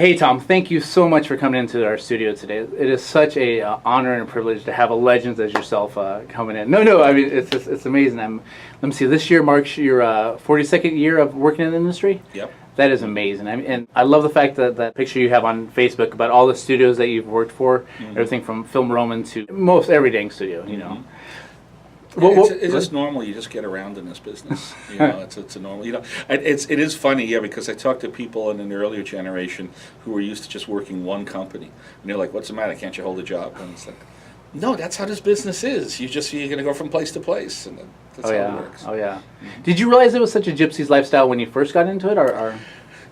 Hey Tom, thank you so much for coming into our studio today. It is such a honor and a privilege to have a legend as yourself coming in. No, I mean it's amazing. Let me see. This year marks your 42nd year of working in the industry. Yep. That is amazing. And I love the fact that that picture you have on Facebook about all the studios that you've worked for, everything from Film Roman to most every dang studio. You know. It's just normal. You just get around in this business. You know, it's a normal. You know, it is funny, yeah, because I talk to people in an earlier generation who were used to just working one company, and they're like, "What's the matter? Can't you hold a job?" And it's like, no, that's how this business is. You're going to go from place to place, and that's how it works. Oh yeah. Did you realize it was such a gypsy's lifestyle when you first got into it, or?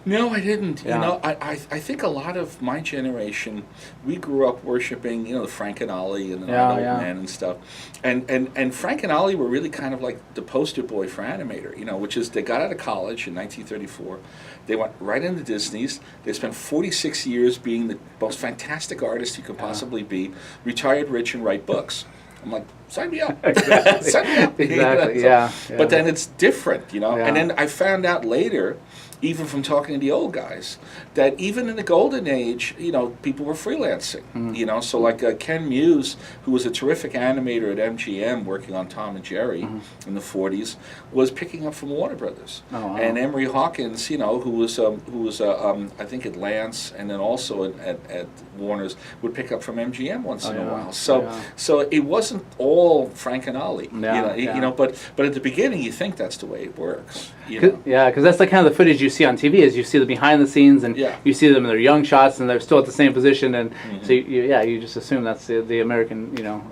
No, I didn't. Yeah. You know, I think a lot of my generation, we grew up worshiping, you know, the Frank and Ollie and the Old Men and stuff. And Frank and Ollie were really kind of like the poster boy for animator, you know, which is they got out of college in 1934. They went right into Disney's. They spent 46 years being the most fantastic artist you could possibly be, retired rich and write books. I'm like, sign me up. Exactly. Sign me up. Exactly, yeah. But then it's different, you know. And then I found out later, even from talking to the old guys, that even in the golden age, you know, people were freelancing, you know. So like Ken Muse, who was a terrific animator at MGM working on Tom and Jerry in the 40s, was picking up from Warner Brothers. Oh, wow. And Emory Hopkins, you know, who was I think at Lance and then also at Warner's, would pick up from MGM once in a while. So it wasn't all Frank and Ollie, you know, but at the beginning you think that's the way it works. You know? Yeah, because that's the kind of the footage you see on TV is you see the behind the scenes and you see them in their young shots and they're still at the same position and so you just assume that's the American, you know.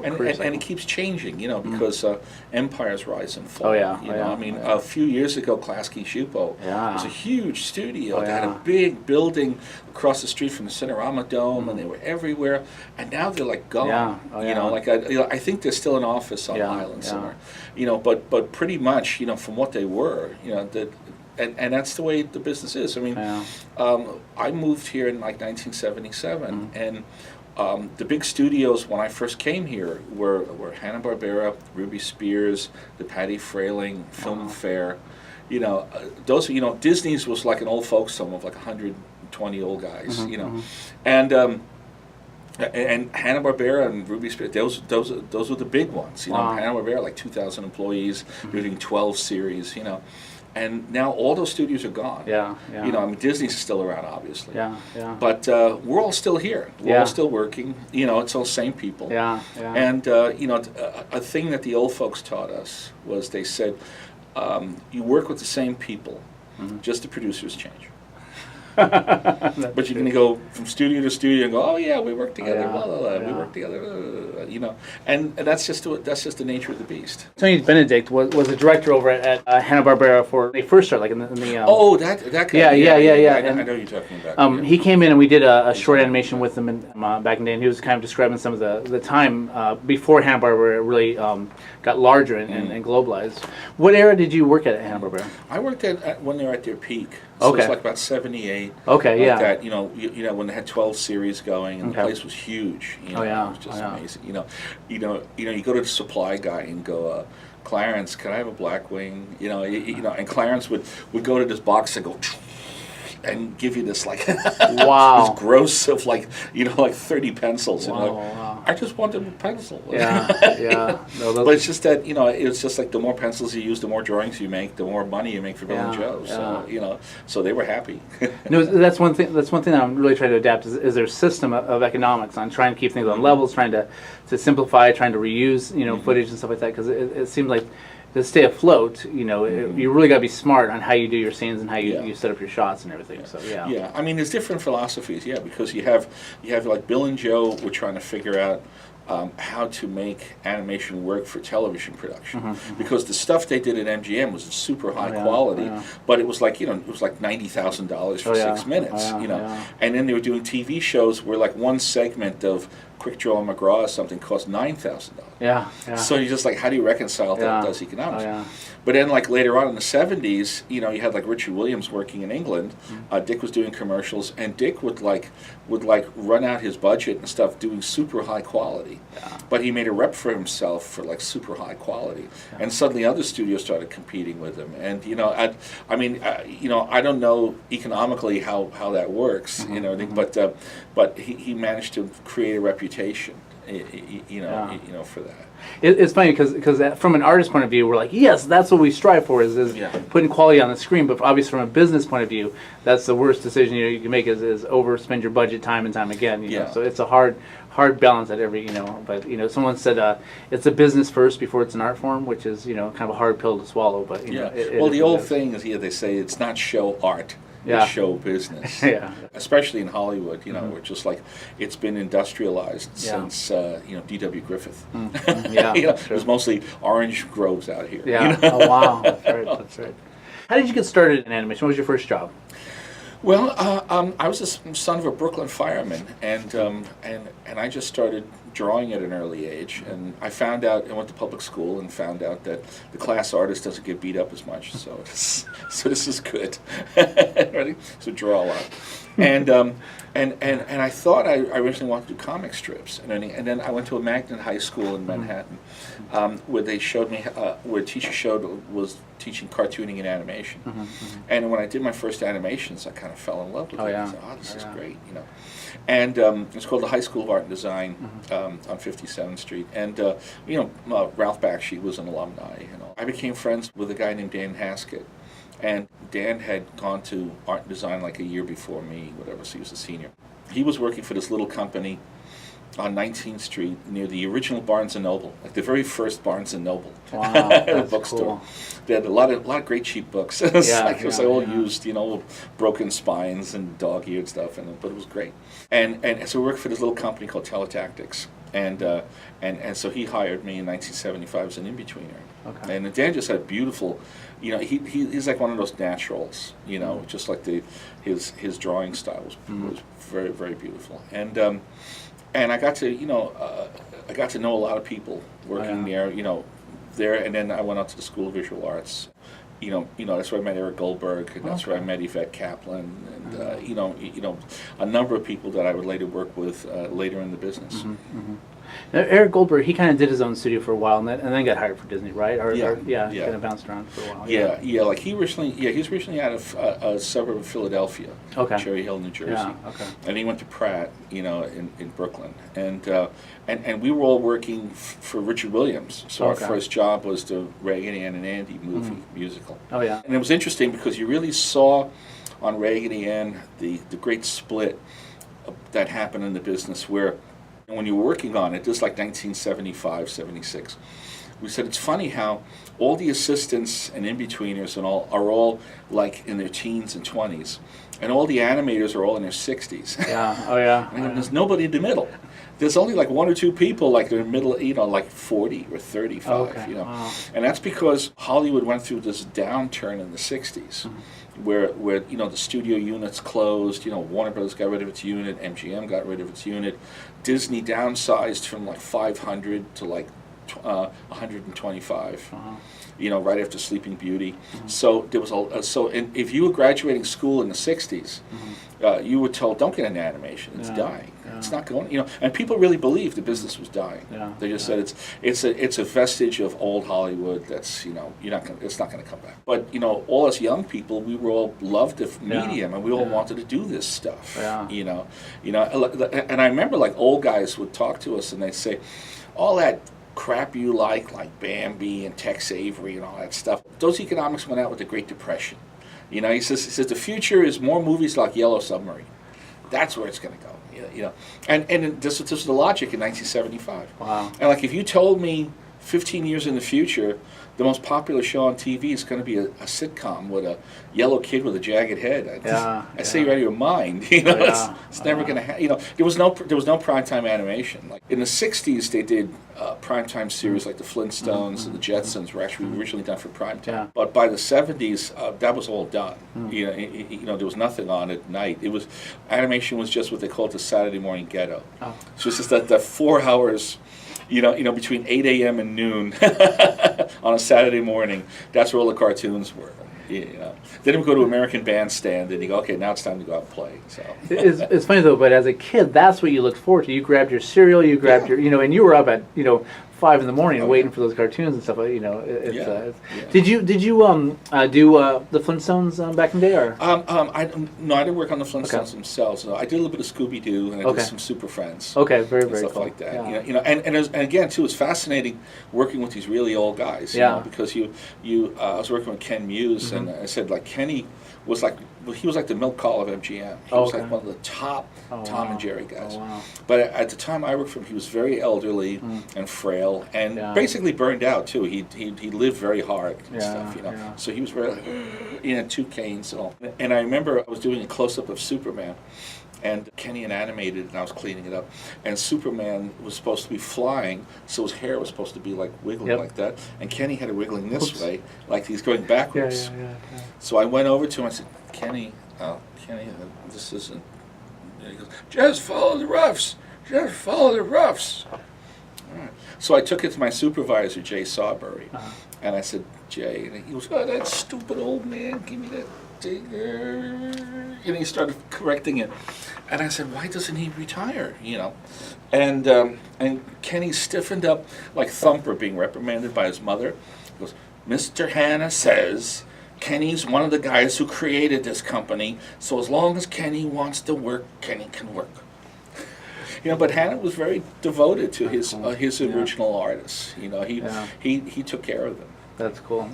And it keeps changing, you know, because empires rise and fall. I mean, a few years ago, Klasky Schupo was a huge studio. They had a big building across the street from the Cinerama Dome, and they were everywhere. And now they're like gone. You know, like I think there's still an office on Island somewhere. You know, but pretty much, you know, from what they were, you know, and that's the way the business is. I mean, I moved here in like 1977, and the big studios when I first came here were Hanna Barbera, Ruby Spears, the Patty Frailing, Film Fair. You know, those. You know, Disney's was like an old folks home of like 120 old guys. You know, and Hanna Barbera and Ruby Spears, those were the big ones. You know, Hanna Barbera like 2,000 employees, doing 12 series. You know. And now all those studios are gone. You know, I mean, Disney's still around, obviously. But we're all still here. We're all still working. You know, it's all same people. And, you know, a thing that the old folks taught us was they said, you work with the same people, just the producers change. But you're going to go from studio to studio and go, oh yeah, we work together, we work together, you know, and that's just the nature of the beast. Tony Benedict was a director over at Hanna Barbera for they first started, like in the that guy. I know you're talking about. He came in and we did a short animation with him back in the day, and he was kind of describing some of the time before Hanna Barbera really got larger and globalized. What era did you work at Hanna Barbera? I worked at when they were at their peak. So it's like about 78. That, you know, when they had 12 series going, and the place was huge. You know, it was just amazing. You go to the supply guy and go, Clarence, can I have a black wing? You know, and Clarence would go to this box and go, and give you this like this gross of like 30 pencils. I just wanted a pencil. No, but it's just that it's just like the more pencils you use, the more drawings you make, the more money you make for Bill and Joe. So so they were happy. No, that's one thing. That's one thing that I'm really trying to adapt is their system of economics on trying to keep things on levels, trying to simplify, trying to reuse footage and stuff like that, because it seems like to stay afloat, you really got to be smart on how you do your scenes and how you set up your shots and everything. So yeah. I mean, there's different philosophies. Yeah, because you have like Bill and Joe were trying to figure out how to make animation work for television production, because the stuff they did at MGM was super high quality, but it was like $90,000 for 6 minutes, and then they were doing TV shows where like one segment of Quick Draw McGraw or something cost $9,000. Yeah. So you're just like, how do you reconcile those economics? Oh, yeah. But then, like later on in the '70s, you had like Richard Williams working in England. Dick was doing commercials, and Dick would run out his budget and stuff doing super high quality. Yeah. But he made a rep for himself for like super high quality, and suddenly other studios started competing with him. And I don't know economically how that works, but he managed to create a reputation, for that. It's funny because from an artist point of view, we're like, yes, that's what we strive for is putting quality on the screen. But obviously, from a business point of view, that's the worst decision you can make is overspend your budget time and time again. You know? So it's a hard balance at every. But someone said it's a business first before it's an art form, which is kind of a hard pill to swallow. But the old thing is they say it's not show art. It's show business, especially in Hollywood. We're just like it's been industrialized since D.W. Griffith. It was mostly orange groves out here. Oh wow, that's right. How did you get started in animation? What was your first job? Well, I was the son of a Brooklyn fireman, and I just started drawing at an early age. And I went to public school and found out that the class artist doesn't get beat up as much. So this is good. Ready? So draw a lot. And I thought I originally wanted to do comic strips, and then I went to a magnet high school in Manhattan, where they showed me where a teacher was teaching cartooning and animation, and when I did my first animations, I kind of fell in love with it. I said, this is great, And it's called the High School of Art and Design on 57th Street, and Ralph Bakshi was an alumni. I became friends with a guy named Dan Haskett. And Dan had gone to art and design like a year before me, whatever, so he was a senior. He was working for this little company on 19th Street near the original Barnes & Noble, like the very first Barnes & Noble bookstore. Cool. They had a lot of great cheap books. It was all used, broken spines and dog-eared stuff, but it was great. And so we worked for this little company called Teletactics. And so he hired me in 1975 as an in-betweener. Okay. And Dan just had beautiful, he's like one of those naturals, just like his drawing style was very, very beautiful. And I got to know a lot of people working there, and then I went out to the School of Visual Arts. That's where I met Eric Goldberg, and that's where I met Yvette Kaplan, and a number of people that I would later work with later in the business. Now, Eric Goldberg, he kind of did his own studio for a while, and then got hired for Disney, right? Kind of bounced around for a while. Like he was originally out of a suburb of Philadelphia, Cherry Hill, New Jersey. And he went to Pratt, in Brooklyn, and we were all working for Richard Williams. So our first job was the Raggedy Ann and Andy movie musical. And it was interesting because you really saw on Raggedy Ann the great split that happened in the business where. And when you were working on it, just like 1975, 76, we said it's funny how all the assistants and in-betweeners and all are all like in their teens and 20s, and all the animators are all in their 60s. And there's nobody in the middle. There's only like one or two people like they're in the middle, like 40 or 35, And that's because Hollywood went through this downturn in the 60s. Where the studio units closed, Warner Brothers got rid of its unit, MGM got rid of its unit, Disney downsized from like 500 to like 125, right after Sleeping Beauty. So there was and if you were graduating school in the 60s, you were told, don't get into animation, it's dying. It's not going, and people really believed the business was dying. They just said it's a vestige of old Hollywood that's, it's not going to come back. But, all us young people, we were all loved the medium, and we all wanted to do this stuff, And I remember like old guys would talk to us and they'd say, all that crap you like Bambi and Tex Avery and all that stuff, those economics went out with the Great Depression. He says the future is more movies like Yellow Submarine. That's where it's going to go. And this was the logic in 1975. Wow. And like if you told me 15 years in the future, the most popular show on TV is going to be a sitcom with a yellow kid with a jagged head. I say you're out of your mind. You know, it's never going to happen. You know, there was no primetime animation. Like in the '60s, they did primetime series like the Flintstones and the Jetsons were actually originally done for primetime. Yeah. But by the '70s, that was all done. You know, there was nothing on at night. It was animation was just what they called the Saturday morning ghetto. So it's just that 4 hours. You know, between 8 a.m. and noon on a Saturday morning, that's where all the cartoons were. You know. Then we go to American Bandstand, and you go, okay, now it's time to go out and play. So it's funny though, but as a kid, that's what you looked forward to. You grabbed your cereal, you grabbed your, and you were up at 5 in the morning waiting for those cartoons and stuff. Did you do the Flintstones back in the day, or? I didn't work on the Flintstones themselves. No, I did a little bit of Scooby Doo and I did some Super Friends. Okay, very stuff cool. like that. Yeah. And again too, it's fascinating working with these really old guys. You know, because I was working with Ken Muse, and I said like Kenny was like. He was like the milk call of MGM. He was like one of the top Tom and Jerry guys. But at the time I worked for him, he was very elderly and frail, and basically burned out too. He lived very hard and stuff, So he was very like, 2 canes and all. And I remember I was doing a close-up of Superman, and Kenny had animated, and I was cleaning it up. And Superman was supposed to be flying, so his hair was supposed to be like wiggling like that. And Kenny had it wiggling this way, like he's going backwards. So I went over to him and I said, Kenny, this isn't. And he goes, just follow the roughs. Just follow the roughs. All right. So I took it to my supervisor, Jay Sawbury, and I said, Jay, and he goes, oh, that stupid old man, give me that. And he started correcting it, and I said, "Why doesn't he retire?" And Kenny stiffened up like Thumper being reprimanded by his mother. He goes, "Mr. Hanna says Kenny's one of the guys who created this company, so as long as Kenny wants to work, Kenny can work." But Hanna was very devoted to his original artists. He took care of them. That's cool.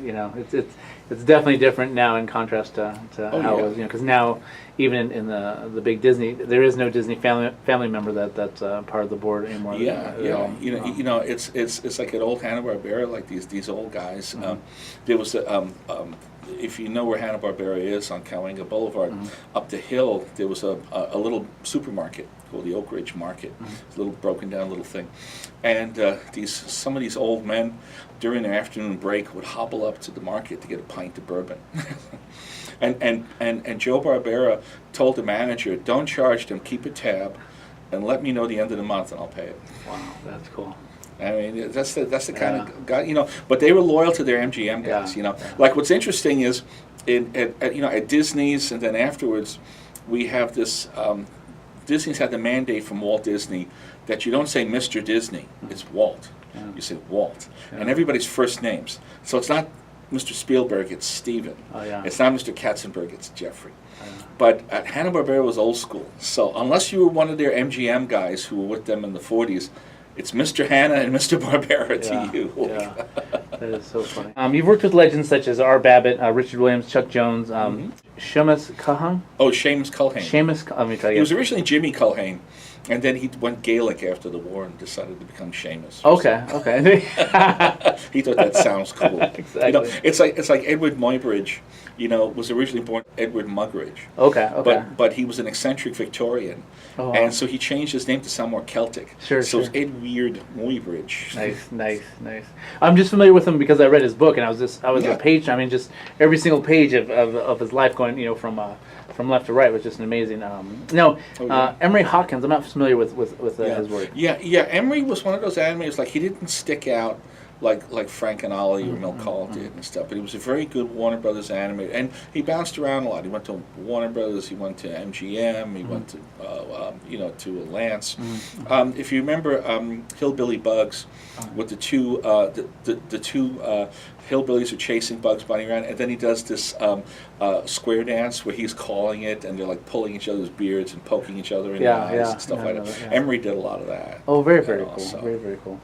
It's definitely different now in contrast to how it was. Because now, even in the big Disney, there is no Disney family member that's part of the board anymore. It's like an old Hanna Barbera, like these old guys. There was if you know where Hanna Barbera is on Cahuenga Boulevard, up the hill there was a little supermarket called the Oak Ridge Market. It's a little broken down little thing, and some of these old men during their afternoon break would hobble up to the market to get a pint of bourbon. and Joe Barbera told the manager, "Don't charge them, keep a tab, and let me know the end of the month, and I'll pay it." Wow, that's cool. I mean, that's the kind of guy, but they were loyal to their MGM guys, Like what's interesting is, at Disney's and then afterwards, we have this. Disney's had the mandate from Walt Disney that you don't say Mr. Disney, it's Walt. You say Walt, and everybody's first names. So it's not Mr. Spielberg, it's Steven. It's not Mr. Katzenberg, it's Jeffrey. But Hanna Barbera was old school, so unless you were one of their MGM guys who were with them in the '40s. It's Mr. Hanna and Mr. Barbera to you. That is so funny. You've worked with legends such as R. Babbitt, Richard Williams, Chuck Jones, Seamus Culhane. Oh, Seamus Culhane. Let me tell you. He was originally Jimmy Culhane, and then he went Gaelic after the war and decided to become Seamus. Okay. He thought that sounds cool. Exactly. It's like Edward Muybridge. Was originally born Edward Muggeridge. Okay. But he was an eccentric Victorian, and so he changed his name to sound more Celtic. Sure. So it's Edward Muybridge. Nice. I'm just familiar with him because I read his book, and I was a page. I mean, just every single page of his life going, from left to right was just an amazing. Emory Hopkins. I'm not familiar with his work. Yeah. Emory was one of those animators. Like he didn't stick out like Frank and Ollie or Milt Kahl did and stuff. But he was a very good Warner Brothers animator, and he bounced around a lot. He went to Warner Brothers, he went to MGM, he went to to Lance. If you remember Hillbilly Bugs, with the two hillbillies are chasing Bugs Bunny around, and then he does this square dance where he's calling it, and they're like pulling each other's beards and poking each other in the eyes and stuff like that. Emory did a lot of that. Oh, very cool. Very cool.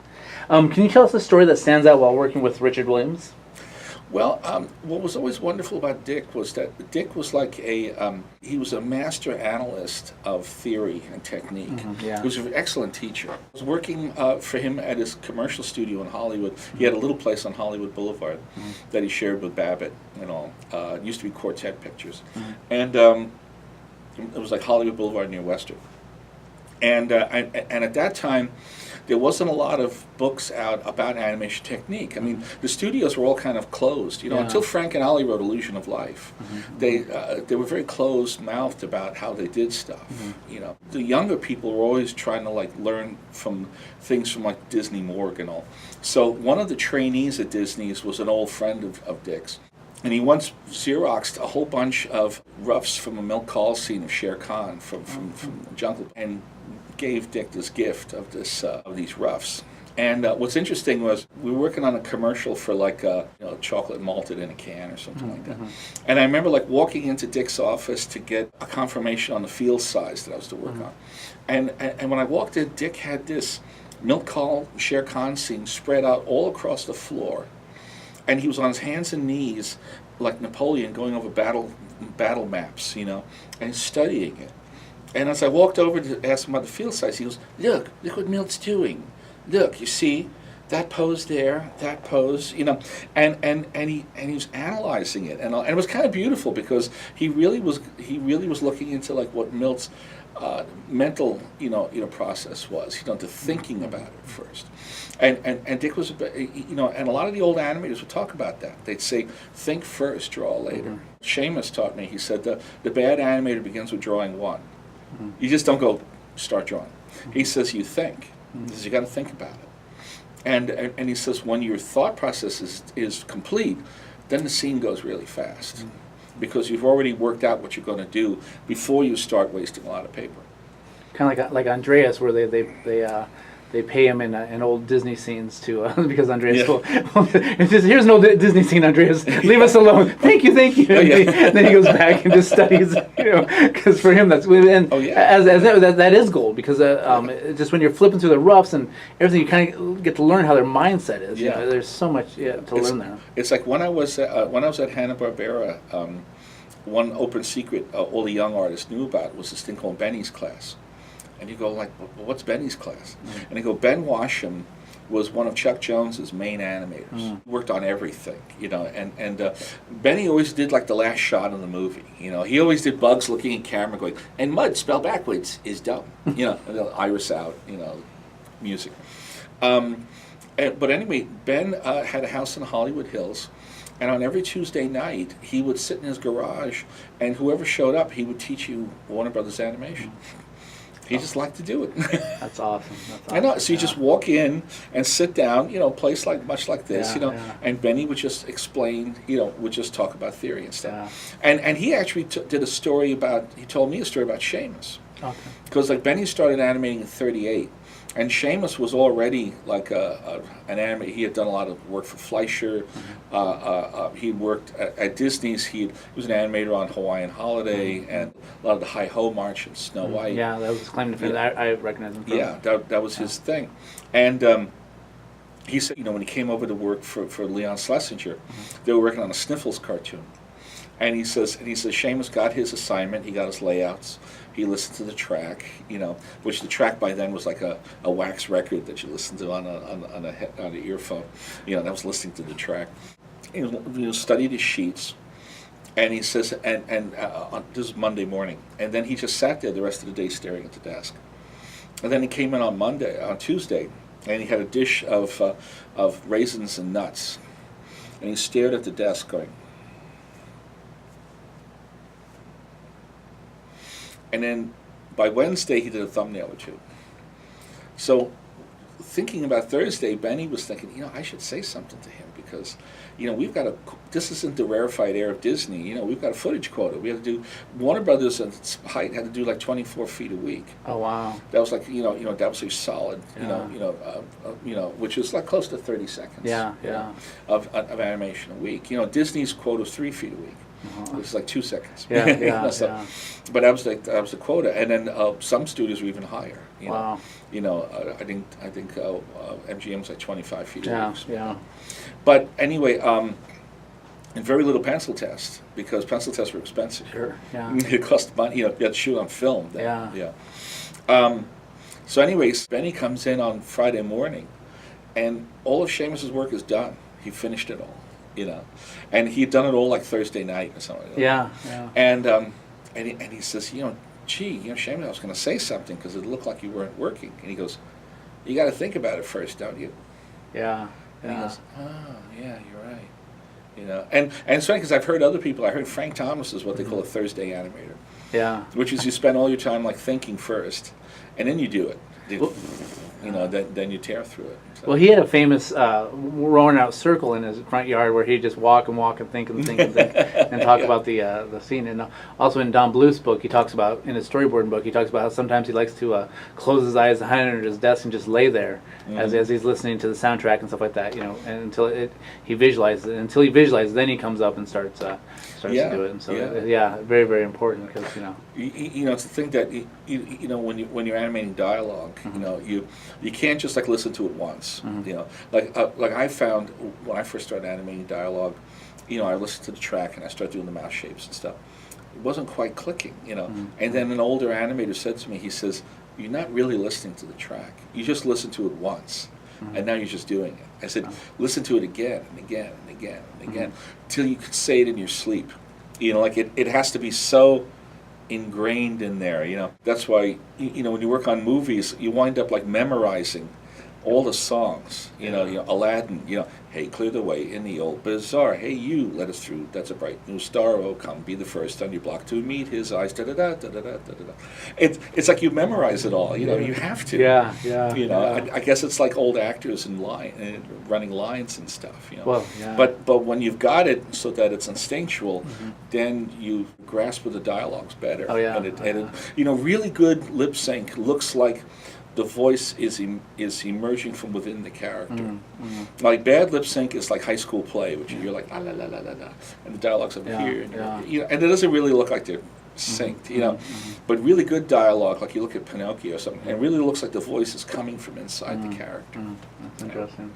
Can you tell us a story that stands out while working with Richard Williams? Well, what was always wonderful about Dick was that Dick was like he was a master analyst of theory and technique. Mm-hmm, yeah. He was an excellent teacher. I was working for him at his commercial studio in Hollywood. He had a little place on Hollywood Boulevard that he shared with Babbitt and all. It used to be Quartet Pictures. And it was like Hollywood Boulevard near Western. And at that time, there wasn't a lot of books out about animation technique. I mean, the studios were all kind of closed, until Frank and Ollie wrote Illusion of Life. They were very closed-mouthed about how they did stuff. The younger people were always trying to learn from things from Disney Morgue and all. So one of the trainees at Disney's was an old friend of Dick's. And he once Xeroxed a whole bunch of roughs from a milk call scene of Shere Khan from Jungle, and gave Dick this gift of these roughs. And what's interesting was we were working on a commercial for chocolate malted in a can or something like that. And I remember walking into Dick's office to get a confirmation on the field size that I was to work on. And when I walked in, Dick had this milk call Shere Khan scene spread out all across the floor. And he was on his hands and knees, like Napoleon, going over battle maps, and studying it. And as I walked over to ask him about the field size, he goes, look what Milt's doing. Look, you see, that pose there, that pose, and he was analyzing it. And it was kind of beautiful because he really was looking into what Milt's mental, process was, the thinking about it first. And Dick was, and a lot of the old animators would talk about that. They'd say, think first, draw later. Seamus taught me, he said, the bad animator begins with drawing one. You just don't go start drawing. He says, you think. He says, you got to think about it. And he says, when your thought process is complete, then the scene goes really fast. Because you've already worked out what you're going to do before you start wasting a lot of paper. Kind of like Andreas, where they pay him in old Disney scenes to because Andreas will it's just, here's an old Disney scene, Andreas, leave us alone. Thank you. And then he goes back and just studies, because for him that's that is gold, because just when you're flipping through the roughs and everything, you kind of get to learn how their mindset is. There's so much to learn there. It's like when I was at Hanna Barbera, one open secret all the young artists knew about was this thing called Benny's class. And you go well, what's Benny's class? And you go, Ben Washam was one of Chuck Jones's main animators. Worked on everything, and Benny always did the last shot of the movie. He always did Bugs looking at camera going, and mud spelled backwards is dumb. And the iris out, music. But anyway, Ben had a house in the Hollywood Hills. And on every Tuesday night, he would sit in his garage, and whoever showed up, he would teach you Warner Brothers animation. He just liked to do it. That's awesome. I know. So you just walk in and sit down, place much like this, and Benny would just explain, would just talk about theory and stuff. And he actually did a story he told me a story about Seamus. Okay. Because Benny started animating in '38. And Seamus was already an animator. He had done a lot of work for Fleischer. He worked at Disney's. He was an animator on Hawaiian Holiday and a lot of the Hi-Ho March and Snow White. Yeah, that was his claim to fame. I recognize him from. Yeah, that was his thing. And he said, when he came over to work for Leon Schlesinger, they were working on a Sniffles cartoon. And he says Seamus got his assignment. He got his layouts. He listened to the track, which the track by then was like a wax record that you listened to on an earphone. That was listening to the track. He studied his sheets, and he says, and this is Monday morning, and then he just sat there the rest of the day staring at the desk. And then he came in on Tuesday, and he had a dish of raisins and nuts, and he stared at the desk going. And then by Wednesday, he did a thumbnail or two. So thinking about Thursday, Benny was thinking, I should say something to him because, we've got this isn't the rarefied air of Disney. We've got a footage quota. We have to do, Warner Brothers at its height had to do 24 feet a week. Oh, wow. That was that was a solid, which is close to 30 seconds. Of animation a week. Disney's quota was 3 feet a week. It was 2 seconds. But that was the quota, and then some studios were even higher. Wow. I think MGM was 25 feet. Yeah. But anyway, and very little pencil test, because pencil tests were expensive. Sure. Yeah. It cost money. You had to shoot on film. Then. Yeah. Yeah. So anyways, Benny comes in on Friday morning, and all of Seamus's work is done. He finished it all, and he'd done it all like Thursday night or something like that. Yeah. And he says, gee, Seamus, I was going to say something because it looked like you weren't working. And he goes, you got to think about it first, don't you? Yeah. And he goes, oh, yeah, you're right. And it's funny because I've heard other people. I heard Frank Thomas is what they call a Thursday animator. Yeah. Which is you spend all your time like thinking first, and then you do it. Then you tear through it. So. Well, he had a famous worn out circle in his front yard where he'd just walk and think and talk about the scene. And also in Don Bluth's book, he talks about, in his storyboarding book, he talks about how sometimes he likes to close his eyes, hide under his desk, and just lay there as he's listening to the soundtrack and stuff like that. And until he visualizes it. Until he visualizes, then he comes up and starts to do it. And so very, very important because it's the thing that when you're animating dialogue, you can't just like listen to it once. Like I found when I first started animating dialogue, I listened to the track and I started doing the mouth shapes and stuff. It wasn't quite clicking, And then an older animator said to me, he says, "You're not really listening to the track. You just listen to it once, and now you're just doing it." I said, "Listen to it again and again and again and again till you can say it in your sleep. Like it has to be so ingrained in there. That's why when you work on movies, you wind up like memorizing all the songs, Aladdin, hey, clear the way in the old bazaar. Hey, you, let us through. That's a bright new star. Oh, come, be the first on your block to meet his eyes. Da da da da da da da. It's like you memorize it all. You have to. Yeah. I guess it's like old actors and running lines and stuff. Well, yeah. But when you've got it so that it's instinctual, then you grasp the dialogues better. Oh yeah. And really good lip sync looks like the voice is emerging from within the character. Like bad lip sync is like high school play, which you're like la la la la la la, and the dialogue's over here, and it doesn't really look like they're synced, But really good dialogue, like you look at Pinocchio or something, it really looks like the voice is coming from inside the character. That's interesting.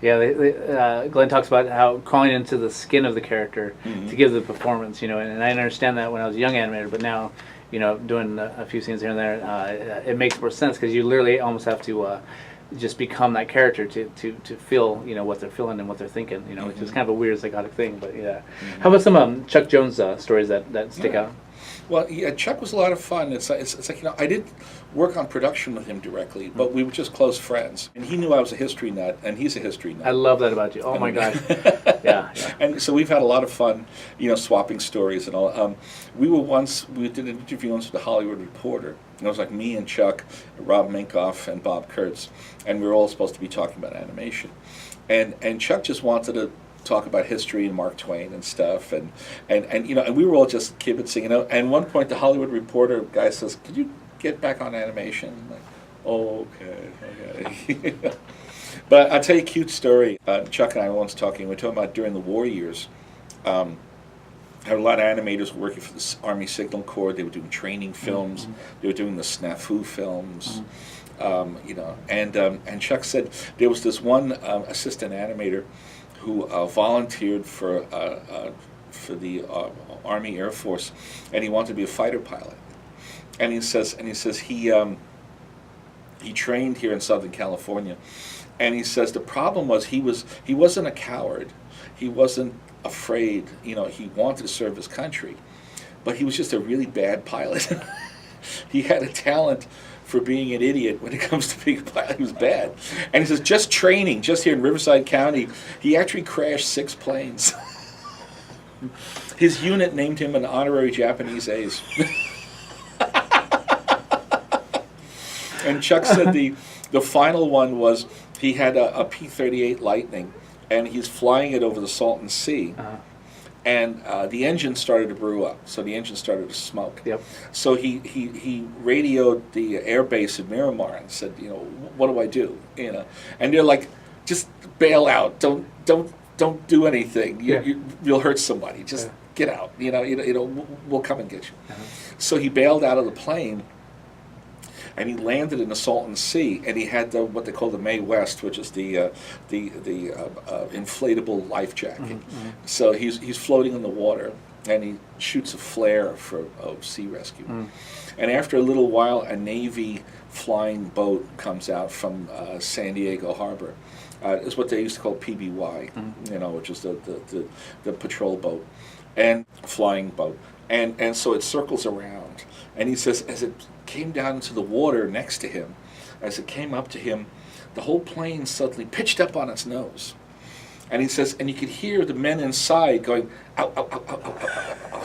Yeah, Glenn talks about how crawling into the skin of the character to give the performance, and I understand that when I was a young animator, but now, doing a few scenes here and there, it makes more sense because you literally almost have to just become that character to feel, what they're feeling and what they're thinking, which is kind of a weird psychotic thing, but yeah. How about some Chuck Jones stories that stick out? Well, yeah, Chuck was a lot of fun. It's like I didn't work on production with him directly, but we were just close friends. And he knew I was a history nut, and he's a history nut. I love that about you. Oh my gosh. Yeah. And so we've had a lot of fun, swapping stories and all. We did an interview once with the Hollywood Reporter. And it was like me and Chuck, Rob Minkoff, and Bob Kurtz, and we were all supposed to be talking about animation. And Chuck just wanted to talk about history and Mark Twain and stuff, and we were all just kibitzing, And one point, the Hollywood Reporter guy says, "Could you get back on animation?" I'm like, "Oh, okay." But I'll tell you a cute story. Chuck and I were once talking. We were talking about during the war years. Had a lot of animators working for the Army Signal Corps. They were doing training films. They were doing the snafu films. And Chuck said there was this one assistant animator who volunteered for the Army Air Force, and he wanted to be a fighter pilot. And he says he trained here in Southern California, and he says the problem was he wasn't a coward, he wasn't afraid, he wanted to serve his country, but he was just a really bad pilot. He had a talent for being an idiot when it comes to being a pilot. He was bad. And he says, just training, just here in Riverside County, he actually crashed 6 planes. His unit named him an honorary Japanese ace. And Chuck said the final one was he had a P-38 Lightning, and he's flying it over the Salton Sea. And the engine started to brew up, so the engine started to smoke. Yep. So he radioed the air base in Miramar and said, what do I do? And they're like, just bail out. Don't do anything. You'll hurt somebody. Just get out. We'll come and get you. So he bailed out of the plane, and he landed in the Salton Sea, and he had what they call the Mae West, which is the inflatable life jacket. So he's floating in the water, and he shoots a flare for sea rescue. And after a little while, a Navy flying boat comes out from San Diego Harbor. It's what they used to call PBY, which is the patrol boat and flying boat. And so it circles around. And he says, as it came down into the water next to him, as it came up to him, the whole plane suddenly pitched up on its nose. And he says, and you could hear the men inside going, ow, ow, ow, ow, ow, ow, ow.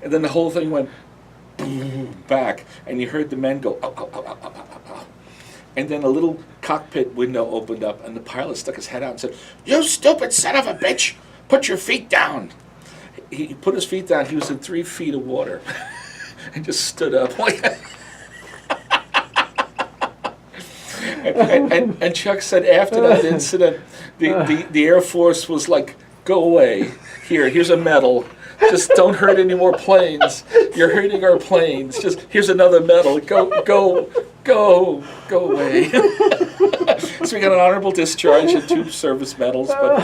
And then the whole thing went boom, back, and you heard the men go, ow, ow, ow, ow, ow, ow, ow. And then a little cockpit window opened up, and the pilot stuck his head out and said, "You stupid son of a bitch, put your feet down." He put his feet down. He was in 3 feet of water and just stood up. And Chuck said after that incident, the Air Force was like, "Go away. Here's a medal. Just don't hurt any more planes. You're hurting our planes. Just here's another medal. Go away." So we got an honorable discharge and 2 service medals. But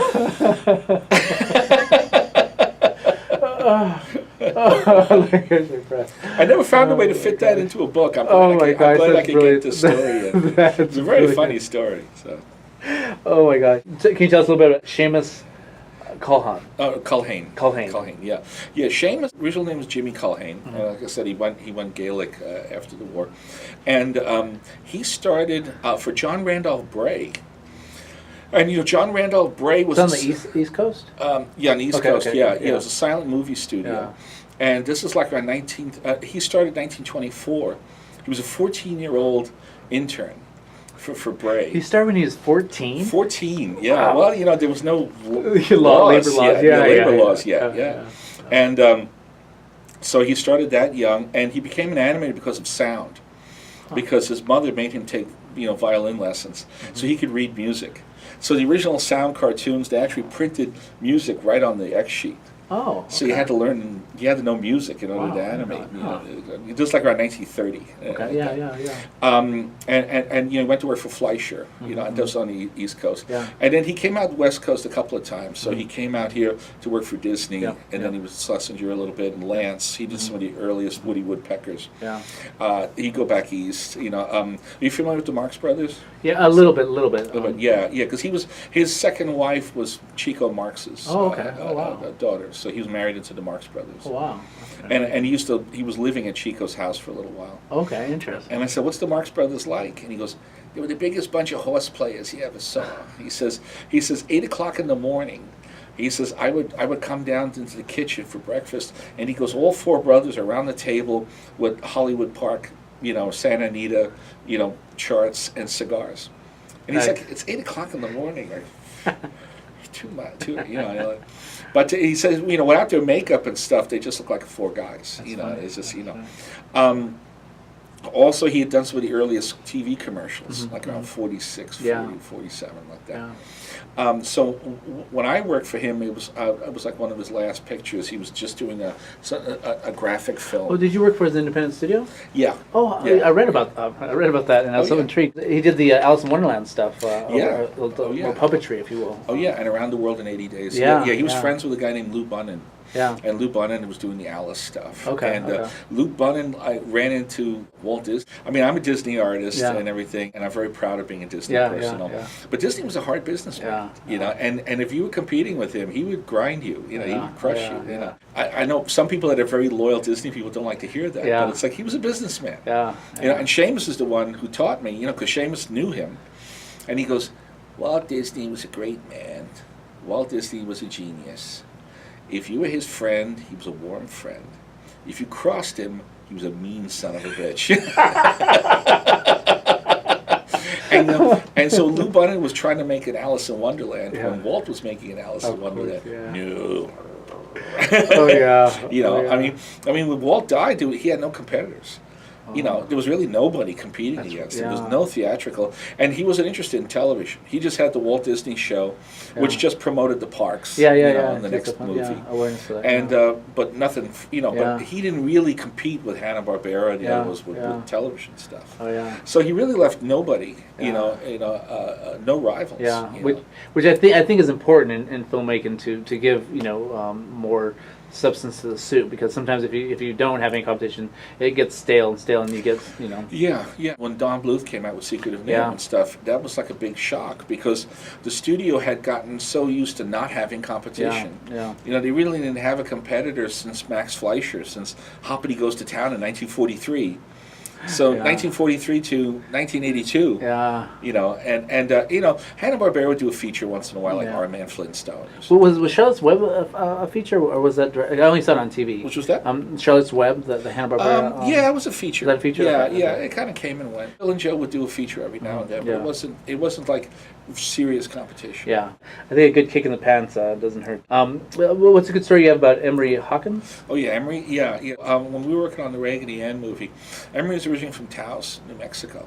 I never found a way to fit that into a book. I'm glad I could get this story in. It's a very funny story. So. Oh my God! Can you tell us a little bit about Seamus Culhane? Culhane, yeah. Seamus' original name was Jimmy Culhane. Like I said, he went Gaelic after the war, and he started for John Randolph Bray. And John Randolph Bray was on the East Coast. On the East Coast. It was a silent movie studio, and this is like around he started 1924. He was a 14-year-old intern for Bray. He started when he was 14? 14, yeah. Wow. Well, there was no labor laws yet. And so he started that young, and he became an animator because of sound, because his mother made him take violin lessons so he could read music. So the original sound cartoons, they actually printed music right on the X sheet. Oh, okay. So you had to know music in order to animate. Just like around 1930. Okay. And went to work for Fleischer. And that was on the East Coast. Yeah. And then he came out West Coast a couple of times. So he came out here to work for Disney, and then he was Schlesinger a little bit, and Lance. He did some of the earliest Woody Woodpeckers. Yeah. He'd go back east. Are you familiar with the Marx Brothers? Yeah, a little bit. Yeah, because his second wife was Chico Marx's daughter. So he was married into the Marx Brothers. Oh, wow. Okay. And he was living at Chico's house for a little while. Okay, interesting. And I said, "What's the Marx Brothers like?" And he goes, "They were the biggest bunch of horse players he ever saw." He says 8:00 in the morning. He says I would come down into the kitchen for breakfast, and he goes, all 4 brothers around the table with Hollywood Park, Santa Anita, charts and cigars. And he's like, "It's 8:00 in the morning." Too much, But he says, without their makeup and stuff, they just look like 4 guys. It's just, Also, he had done some of the earliest TV commercials, like around 46, 40, 47, like that. Yeah. So when I worked for him, it was like one of his last pictures. He was just doing a graphic film. Oh, did you work for his independent studio? Yeah. Oh, yeah. I read about that, and I was so intrigued. He did the Alice in Wonderland stuff. More puppetry, if you will. Oh yeah, and Around the World in 80 Days. Yeah. He was friends with a guy named Lou Bunnin. Yeah. And Lou Bunnin was doing the Alice stuff. Okay. And Lou Bunnin, I ran into Walt Disney. I mean, I'm a Disney artist and everything, and I'm very proud of being a Disney person. Yeah. But Disney was a hard businessman, and if you were competing with him, he would grind you. He would crush you. I know some people that are very loyal Disney people don't like to hear that, but it's like he was a businessman. Yeah. And Seamus is the one who taught me, because Seamus knew him, and he goes, "Walt Disney was a great man. Walt Disney was a genius. If you were his friend, he was a warm friend. If you crossed him, he was a mean son of a bitch." And so Lou Bunnin was trying to make an Alice in Wonderland when Walt was making an Alice in Wonderland. No. Oh yeah. I mean, when Walt died, he had no competitors. You know, there was really nobody competing against him. There was no theatrical, and he wasn't interested in television. He just had the Walt Disney show, which just promoted the parks. In the next movie. Awareness for that. And but nothing, you know. But he didn't really compete with Hanna Barbera and the others with television stuff. So he really left nobody, no rivals. Which I think is important in filmmaking to give more substance to the soup, because sometimes if you don't have any competition, it gets stale and you get When Don Bluth came out with Secret of NIMH and stuff, that was like a big shock, because the studio had gotten so used to not having competition. You know, they really didn't have a competitor since Max Fleischer, since Hoppity Goes to Town in 1943. So 1943 to 1982. You know, and Hanna Barbera would do a feature once in a while, like Our Man Flintstone. Well, was Charlotte's Web a feature, or was that I only saw it on TV? Which was that? Charlotte's Web, the Hanna Barbera. Yeah, it was a feature. Was that a feature? Yeah, it kind of came and went. Bill and Joe would do a feature every now and then, but it wasn't like serious competition. I think a good kick in the pants doesn't hurt. What's a good story you have about Emory Hopkins? Oh yeah, Emory. When we were working on the Raggedy Ann movie, Emory was originally from Taos, New Mexico,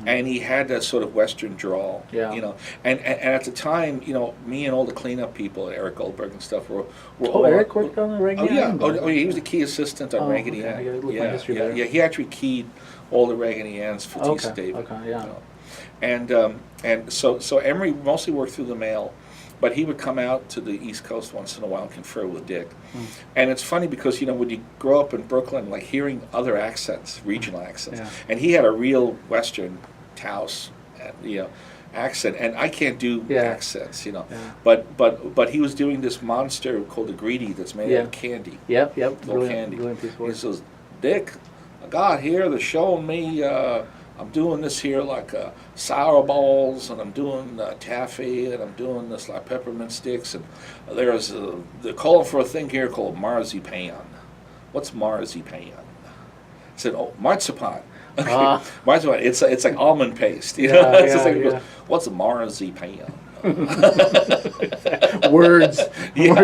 and he had that sort of Western drawl. You know, and at the time, you know, me and all the cleanup people, Eric Goldberg and stuff, were all, Eric worked on the Raggedy Ann? He was the key assistant on Raggedy Ann. He actually keyed all the Raggedy Anns for T. David. You know. And so Emory mostly worked through the mail, but he would come out to the East Coast once in a while and confer with Dick. And it's funny because, you know, when you grow up in Brooklyn, like hearing other accents, regional accents, and he had a real Western Taos, accent, and I can't do accents, you know. But he was doing this monster called the Greedy that's made out of candy. Little candy. He says, Dick, I got here, they're showing me. I'm doing this here like sour balls, and I'm doing taffy, and I'm doing this like peppermint sticks, and they're calling for a thing here called marzipan. What's marzipan? I said, marzipan. Marzipan. It's like almond paste. You know? What's a marzipan? Words. Give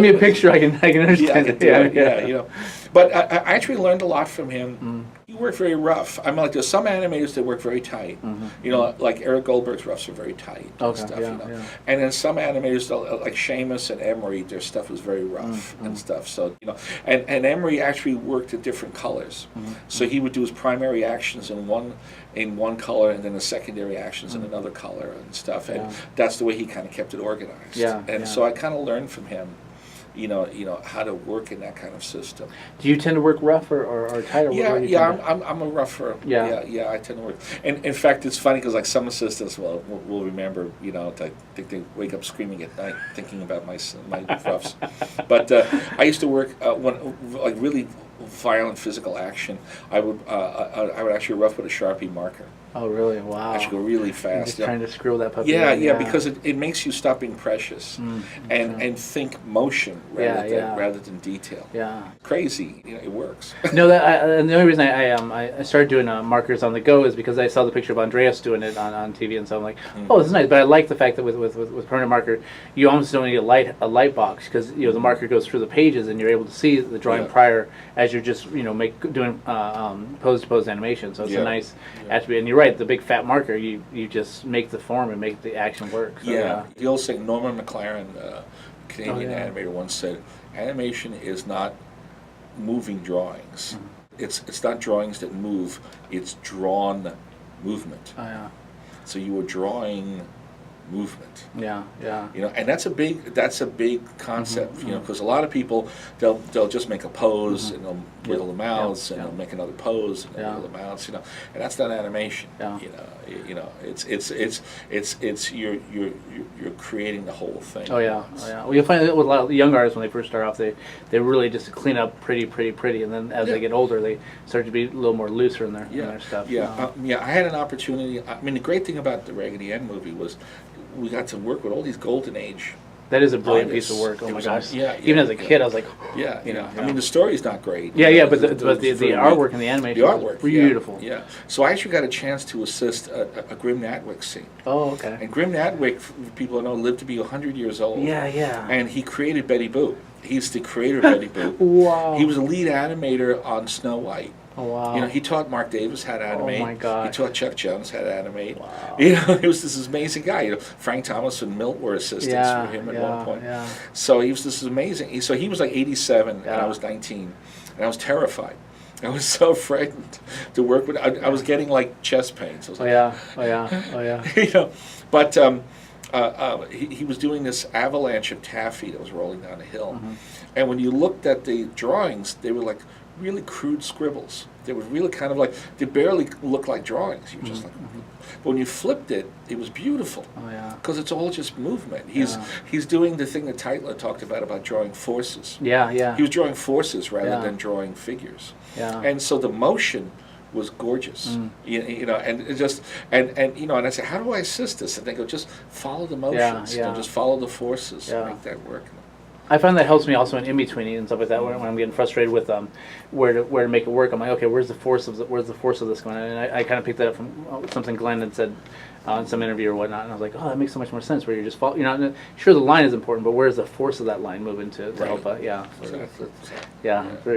me a picture. I can understand it. You know. But I actually learned a lot from him. He worked very rough. I mean, like there's some animators that work very tight. You know, like Eric Goldberg's roughs are very tight and stuff. You know, and then some animators like Seamus and Emory, their stuff was very rough and stuff. So you know, and Emory actually worked in different colors. So he would do his primary actions in one color, and then the secondary actions in another color and stuff. And that's the way he kind of kept it organized. So I kind of learned from him. You know how to work in that kind of system. Do you tend to work rough or tight? I'm a rougher. I tend to work. And in fact, it's funny because like some assistants will remember, you know, I think they wake up screaming at night thinking about my roughs. But I used to work when like really violent physical action. I would actually rough with a Sharpie marker. Oh, really? Wow. I should go really fast. Just trying to screw that puppy. Because it makes you stop being precious and think motion rather than detail. Crazy. You know, it works. No, and the only reason I started doing markers on the go is because I saw the picture of Andreas doing it on TV, and so I'm like, oh, this is nice. But I like the fact that with permanent marker, you almost don't need a light box, because you know the marker goes through the pages and you're able to see the drawing prior as you're just doing pose to pose animation. So it's a nice attribute. And you're right. The big fat marker, you just make the form and make the action work. So, the old saying, Norman McLaren, Canadian animator, once said, animation is not moving drawings. It's not drawings that move, it's drawn movement. So you are drawing movement. You know, and that's a big concept. You know, because a lot of people they'll just make a pose and they'll wiggle the mouths and they'll make another pose and they'll wiggle the mouths. You know, and that's not animation. You know, it's you're creating the whole thing. Well, you'll find that with a lot of young artists when they first start off, they really just clean up pretty, and then as they get older, they start to be a little more looser in their stuff. I had an opportunity. I mean, the great thing about the Raggedy Ann movie was we got to work with all these Golden Age That is a brilliant piece of work. Oh my gosh! Even as a kid, I was like, I mean, the story's not great. But the artwork and the animation, was beautiful. Yeah. So I actually got a chance to assist a Grim Natwick scene. Oh, okay. And Grim Natwick, people know, lived to be 100 years old. Yeah. And he created Betty Boop. He's the creator of Betty Boop. Wow. He was a lead animator on Snow White. Oh, wow. You know, he taught Mark Davis how to animate. Oh my God. He taught Chuck Jones how to animate. Wow. You know, he was this amazing guy. You know, Frank Thomas and Milt were assistants for him at one point. Yeah. So he was this amazing. So he was like 87 and I was 19, and I was terrified. I was so frightened to work with. I was getting like chest pains. I was like, you know, but he was doing this avalanche of taffy that was rolling down a hill, and when you looked at the drawings, they were like really crude scribbles. They were really kind of like, they barely looked like drawings. You were just like, but when you flipped it, it was beautiful. Oh yeah. Because it's all just movement. He's doing the thing that Tytler talked about drawing forces. Yeah. He was drawing forces rather than drawing figures. Yeah. And so the motion was gorgeous. You know, and it just and you know, and I said, how do I assist this? And they go, just follow the motions. You know, just follow the forces and make that work. I find that helps me also in betweening and stuff like that. When I'm getting frustrated with where to make it work, I'm like, okay, where's the force of this going on? And I kind of picked that up from something Glenn had said in some interview or whatnot, and I was like, oh, that makes so much more sense. Where you're just you're not sure the line is important, but where's the force of that line moving to help? Very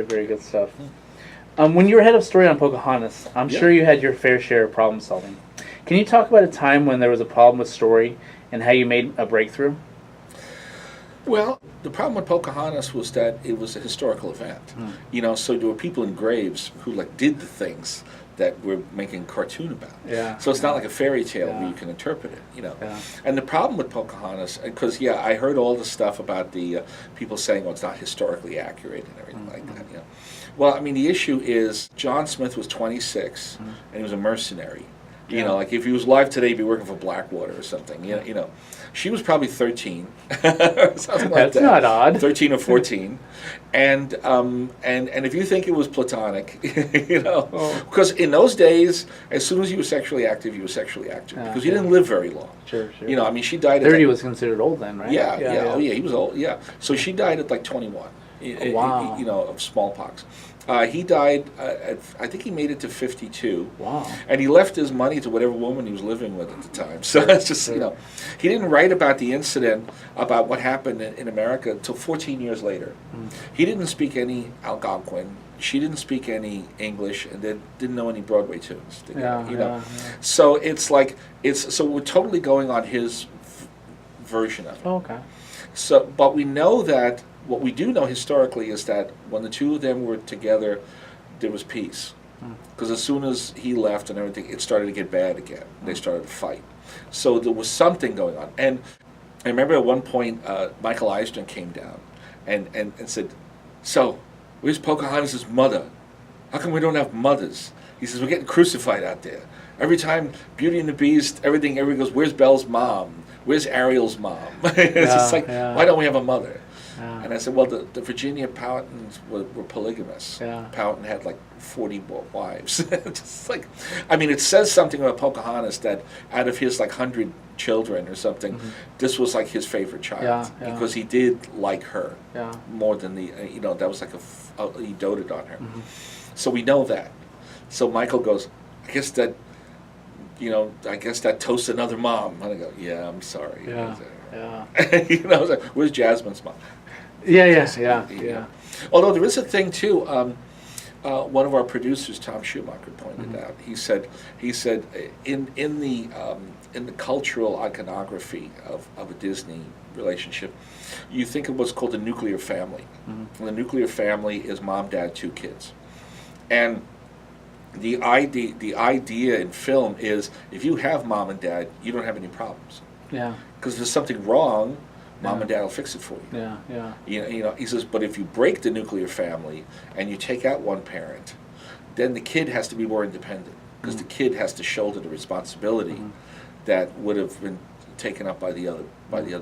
very good stuff. When you were head of story on Pocahontas, I'm sure you had your fair share of problem solving. Can you talk about a time when there was a problem with story and how you made a breakthrough? Well, the problem with Pocahontas was that it was a historical event. You know, so there were people in graves who like did the things that we're making a cartoon about. So it's not like a fairy tale where you can interpret it, you know. And the problem with Pocahontas, because I heard all the stuff about the people saying, well, it's not historically accurate and everything like that, you know. Well, I mean, the issue is John Smith was 26 and he was a mercenary. You know, like if he was alive today, he'd be working for Blackwater or something. You know, she was probably 13, something like that. That's not odd. 13 or 14, and if you think it was platonic, you know, because in those days, as soon as you were sexually active, because you didn't live very long. Sure. You know, I mean, she died. 30 was considered old then, right? Yeah. Oh yeah, he was old. Yeah. So she died at like 21. Wow. You know, of smallpox. He died, I think he made it to 52. Wow. And he left his money to whatever woman he was living with at the time. So that's just, you know, he didn't write about the incident, about what happened in America until 14 years later. He didn't speak any Algonquin. She didn't speak any English and didn't know any Broadway tunes. You know? So it's like, so we're totally going on his version of it. Okay. So, but we know that, what we do know historically is that when the two of them were together, there was peace. Because as soon as he left and everything, it started to get bad again. They started to fight. So there was something going on. And I remember at one point, Michael Eisner came down and said, so, where's Pocahontas' mother? How come we don't have mothers? He says, we're getting crucified out there. Every time Beauty and the Beast, everybody goes, where's Belle's mom? Where's Ariel's mom? It's just like, why don't we have a mother? And I said, well, the Virginia Powhatans were polygamous. Powhatan had like 40 wives. Just like, I mean, it says something about Pocahontas that out of his like 100 children or something, this was like his favorite child because he did like her more than you know, that was like he doted on her. So we know that. So Michael goes, I guess that toasts another mom. And I go, yeah, I'm sorry. You know, I was like, where's Jasmine's mom? Yeah. Although there is a thing too. One of our producers, Tom Schumacher, pointed out. He said in the cultural iconography of a Disney relationship, you think of what's called the nuclear family. And the nuclear family is mom, dad, 2 kids, and the idea in film is if you have mom and dad, you don't have any problems. Because if there's something wrong, Mom and Dad will fix it for you. You know, he says, but if you break the nuclear family and you take out one parent, then the kid has to be more independent because the kid has to shoulder the responsibility that would have been taken up by the other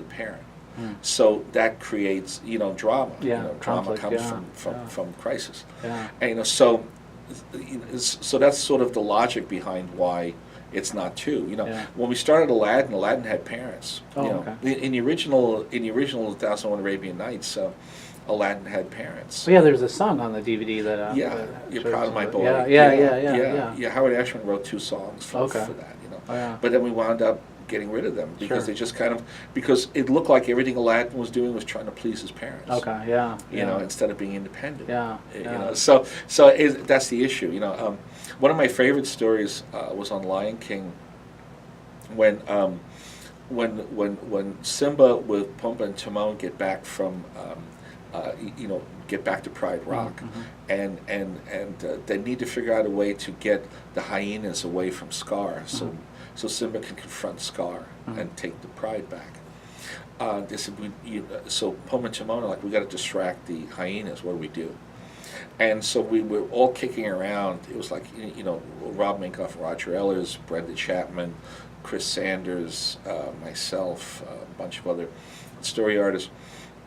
parent. So that creates, you know, drama. Drama comes from crisis. And you know, so that's sort of the logic behind why it's not too. When we started Aladdin had parents. In the original 1001 Arabian Nights, Aladdin had parents. Oh, yeah, there's a song on the DVD that. You're Proud of My Boy. Yeah. Howard Ashman wrote 2 songs for that. But then we wound up getting rid of them because they just because it looked like everything Aladdin was doing was trying to please his parents. Instead of being independent. So that's the issue. One of my favorite stories was on Lion King when Simba with Pumbaa and Timon get back from get back to Pride Rock, and they need to figure out a way to get the hyenas away from Scar, so Simba can confront Scar and take the Pride back. They said, so Pumbaa and Timon are like, we got to distract the hyenas. What do we do? And so we were all kicking around. It was like Rob Minkoff, Roger Ellers, Brenda Chapman, Chris Sanders, myself, a bunch of other story artists.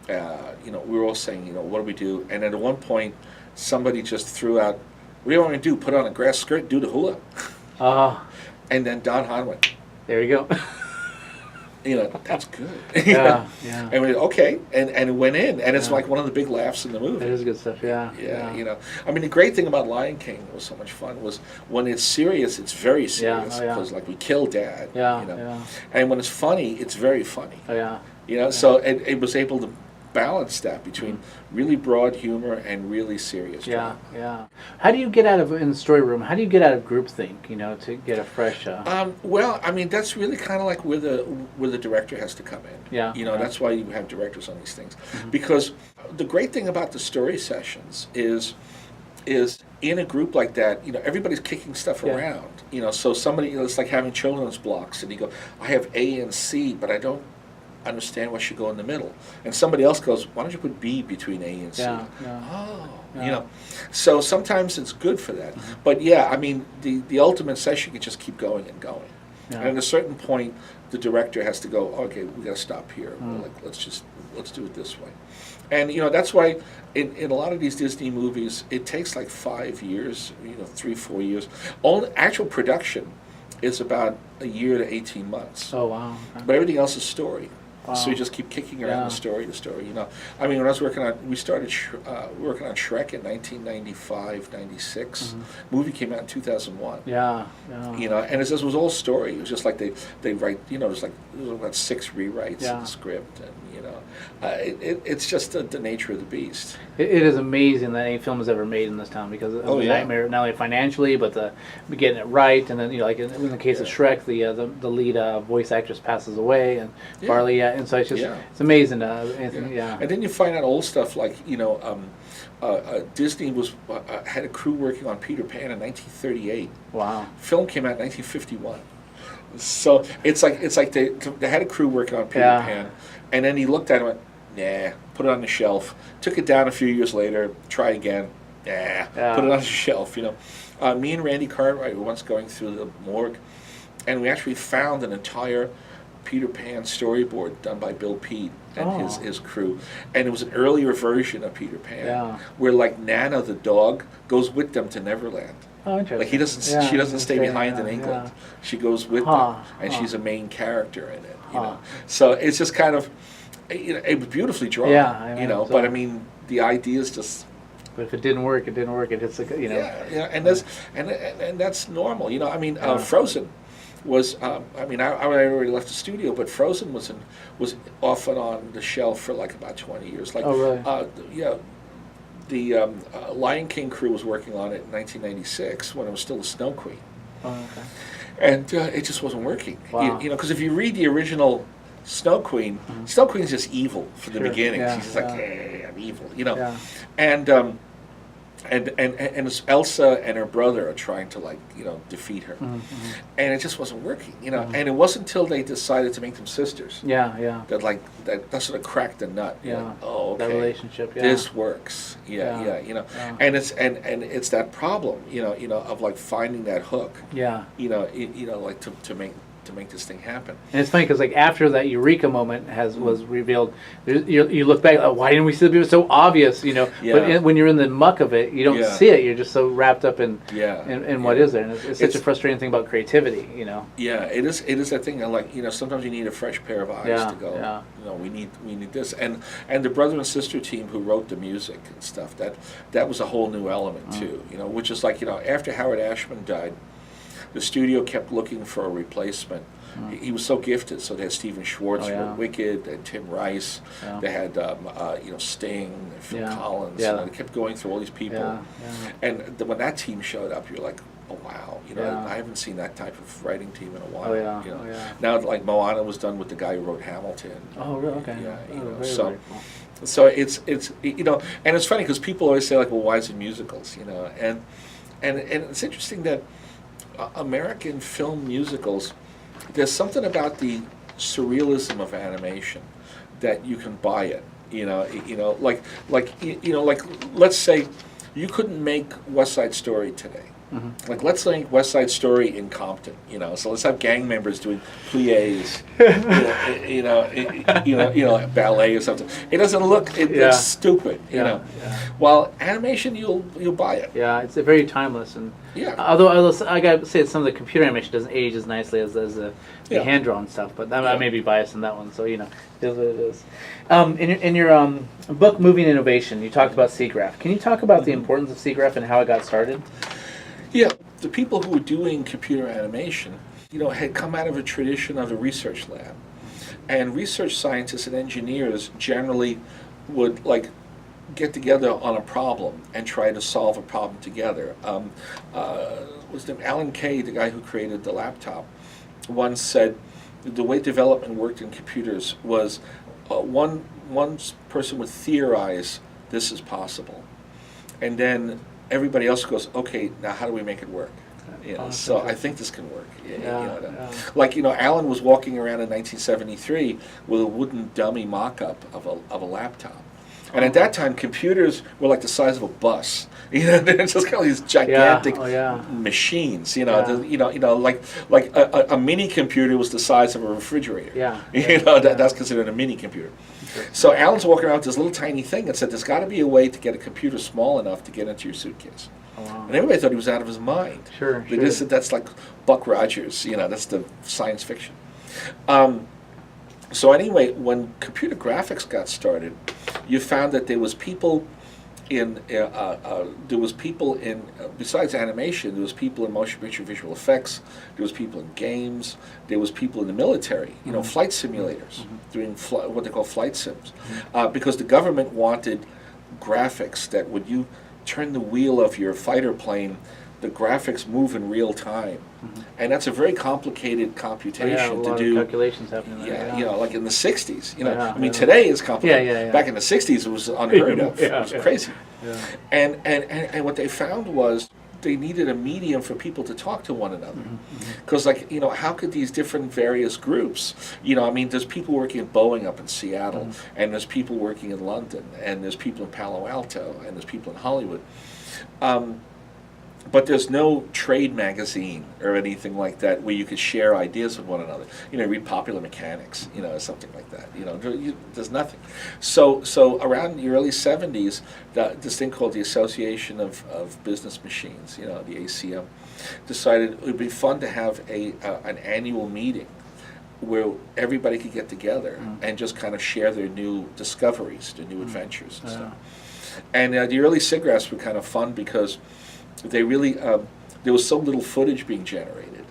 We were all saying, what do we do? And at one point, somebody just threw out, what do you want me to do? Put on a grass skirt, do the hula? And then Don Hahn went, there you go. That's good. Yeah. And we went, okay, and it went in, and it's like one of the big laughs in the movie. It is good stuff. Yeah. I mean, the great thing about Lion King was so much fun was when it's serious, it's very serious because like we kill Dad. And when it's funny, it's very funny. So it was able to balance that between really broad humor and really serious drama. How do you get out of, in the story room, how do you get out of groupthink, to get a fresh... Well, I mean, that's really kind of like where the director has to come in. That's why you have directors on these things. Because the great thing about the story sessions is in a group like that, everybody's kicking stuff around. So somebody, it's like having children's blocks, and you go, I have A and C, but I don't understand what should go in the middle, and somebody else goes, why don't you put B between A and C? So sometimes it's good for that. But I mean, the ultimate session can just keep going and going, and at a certain point the director has to go, okay, we got to stop here. Like, let's do it this way. And that's why in a lot of these Disney movies it takes like 5 years, 3-4 years. Actual production is about a year to 18 months. Oh, wow. Okay. But everything else is story. So you just keep kicking around the story. I mean, when I was we started working on Shrek in 1995, 96. Movie came out in 2001. And it was all story. It was just like they write, there's about 6 rewrites of the script, and it's just the nature of the beast. It is amazing that any film is ever made in this town because of the nightmare, not only financially, but getting it right, and then like in the case of Shrek, the lead voice actress passes away, and Farley, and so it's just it's amazing. And then you find out old stuff like Disney had a crew working on Peter Pan in 1938. Wow. Film came out in 1951. So it's like they had a crew working on Peter Pan, and then he looked at it and went, nah, put it on the shelf. Took it down a few years later, tried again, put it on the shelf. Me and Randy Cartwright were once going through the morgue, and we actually found an entire Peter Pan storyboard done by Bill Peet and his crew, and it was an earlier version of Peter Pan, where like Nana the dog goes with them to Neverland. Oh, interesting. Like she doesn't stay behind in England. She goes with them, and she's a main character in it. So it's just kind of, it was beautifully drawn. But I mean, the idea is just. But if it didn't work, it didn't work. It's like and that's normal. I mean, Frozen was. I already left the studio, but Frozen was off and on the shelf for like about 20 years. Like, the Lion King crew was working on it in 1996 when it was still the Snow Queen. Oh, okay. And it just wasn't working. Wow. Because if you read the original Snow Queen, Snow Queen's just evil from the beginning. She's just like, hey, I'm evil, And it's Elsa and her brother are trying to defeat her, and it just wasn't working, And it wasn't until they decided to make them sisters, that sort of cracked the nut. Oh, okay, that relationship, this works, and it's that problem, of like finding that hook, to to make this thing happen. And it's funny because like after that Eureka moment was revealed, you look back, oh, why didn't we see the people? So obvious, you know. Yeah. But when you're in the muck of it, you don't see it. You're just so wrapped up in what is there, and it's such a frustrating thing about creativity, you know. Yeah, it is. It is that thing. Like, you know, sometimes you need a fresh pair of eyes to go. Yeah. You know, we need this, and the brother and sister team who wrote the music and stuff. That was a whole new element too. You know, which is like, you know, after Howard Ashman died, the studio kept looking for a replacement. He was so gifted. So they had Stephen Schwartz for Wicked, and Tim Rice. They had you know, Sting, Phil Collins. You know, they kept going through all these people. And when that team showed up, you're like, oh wow, you know, I haven't seen that type of writing team in a while. You know? Now, like Moana was done with the guy who wrote Hamilton. Oh, really? Okay. Yeah, you know, very, so. very cool. So it's you know, and it's funny because people always say like, well, why is it musicals? You know, and it's interesting that American film musicals, there's something about the surrealism of animation that you can buy it. You know, like let's say you couldn't make West Side Story today. Mm-hmm. Like, let's make West Side Story in Compton, you know. So let's have gang members doing pliés, you know, ballet or something. It doesn't look, it's stupid, you know. Yeah. While animation, you'll buy it. Yeah, it's very timeless, and although I gotta say some of the computer animation doesn't age as nicely as the hand drawn stuff, but I may be biased in that one. So, you know, it is what it is. In your book, Moving Innovation, you talked about SIGGRAPH. Can you talk about the importance of SIGGRAPH and how it got started? Yeah, the people who were doing computer animation, you know, had come out of a tradition of the research lab. And research scientists and engineers generally would, like, get together on a problem and try to solve a problem together. Was named Alan Kay, the guy who created the laptop, once said the way development worked in computers was one person would theorize this is possible. And then everybody else goes, okay, now how do we make it work? You know, so I think this can work. Like, you know, Alan was walking around in 1973 with a wooden dummy mock-up of a laptop. And at that time, computers were like the size of a bus. You know, they're just kind of these gigantic machines. You know, like a mini computer was the size of a refrigerator. That's considered a mini computer. So Alan's walking around with this little tiny thing and said, "There's got to be a way to get a computer small enough to get into your suitcase." Oh, wow. And everybody thought he was out of his mind. Sure. That's like Buck Rogers. You know, that's the science fiction. So anyway, when computer graphics got started, you found that there was people in besides animation, there was people in motion picture visual effects, there was people in games, there was people in the military, you know, flight simulators, doing what they call flight sims, because the government wanted graphics that when you turn the wheel of your fighter plane, the graphics move in real time, and that's a very complicated computation to do. Calculations happening there. You know, like in the '60s. You know, I mean, today is complicated. Back in the '60s, it was unheard of. It was crazy. And what they found was they needed a medium for people to talk to one another, because like, you know, how could these different various groups, you know, I mean, there's people working at Boeing up in Seattle, and there's people working in London, and there's people in Palo Alto, and there's people in Hollywood. But there's no trade magazine or anything like that where you could share ideas with one another. You know, read Popular Mechanics, you know, something like that. You know, there's nothing. So around the early '70s, this thing called the Association of Business Machines, you know, the ACM, decided it would be fun to have an annual meeting where everybody could get together and just kind of share their new discoveries, their new adventures and stuff. And the early SIGGRAPHs were kind of fun because they really there was so little footage being generated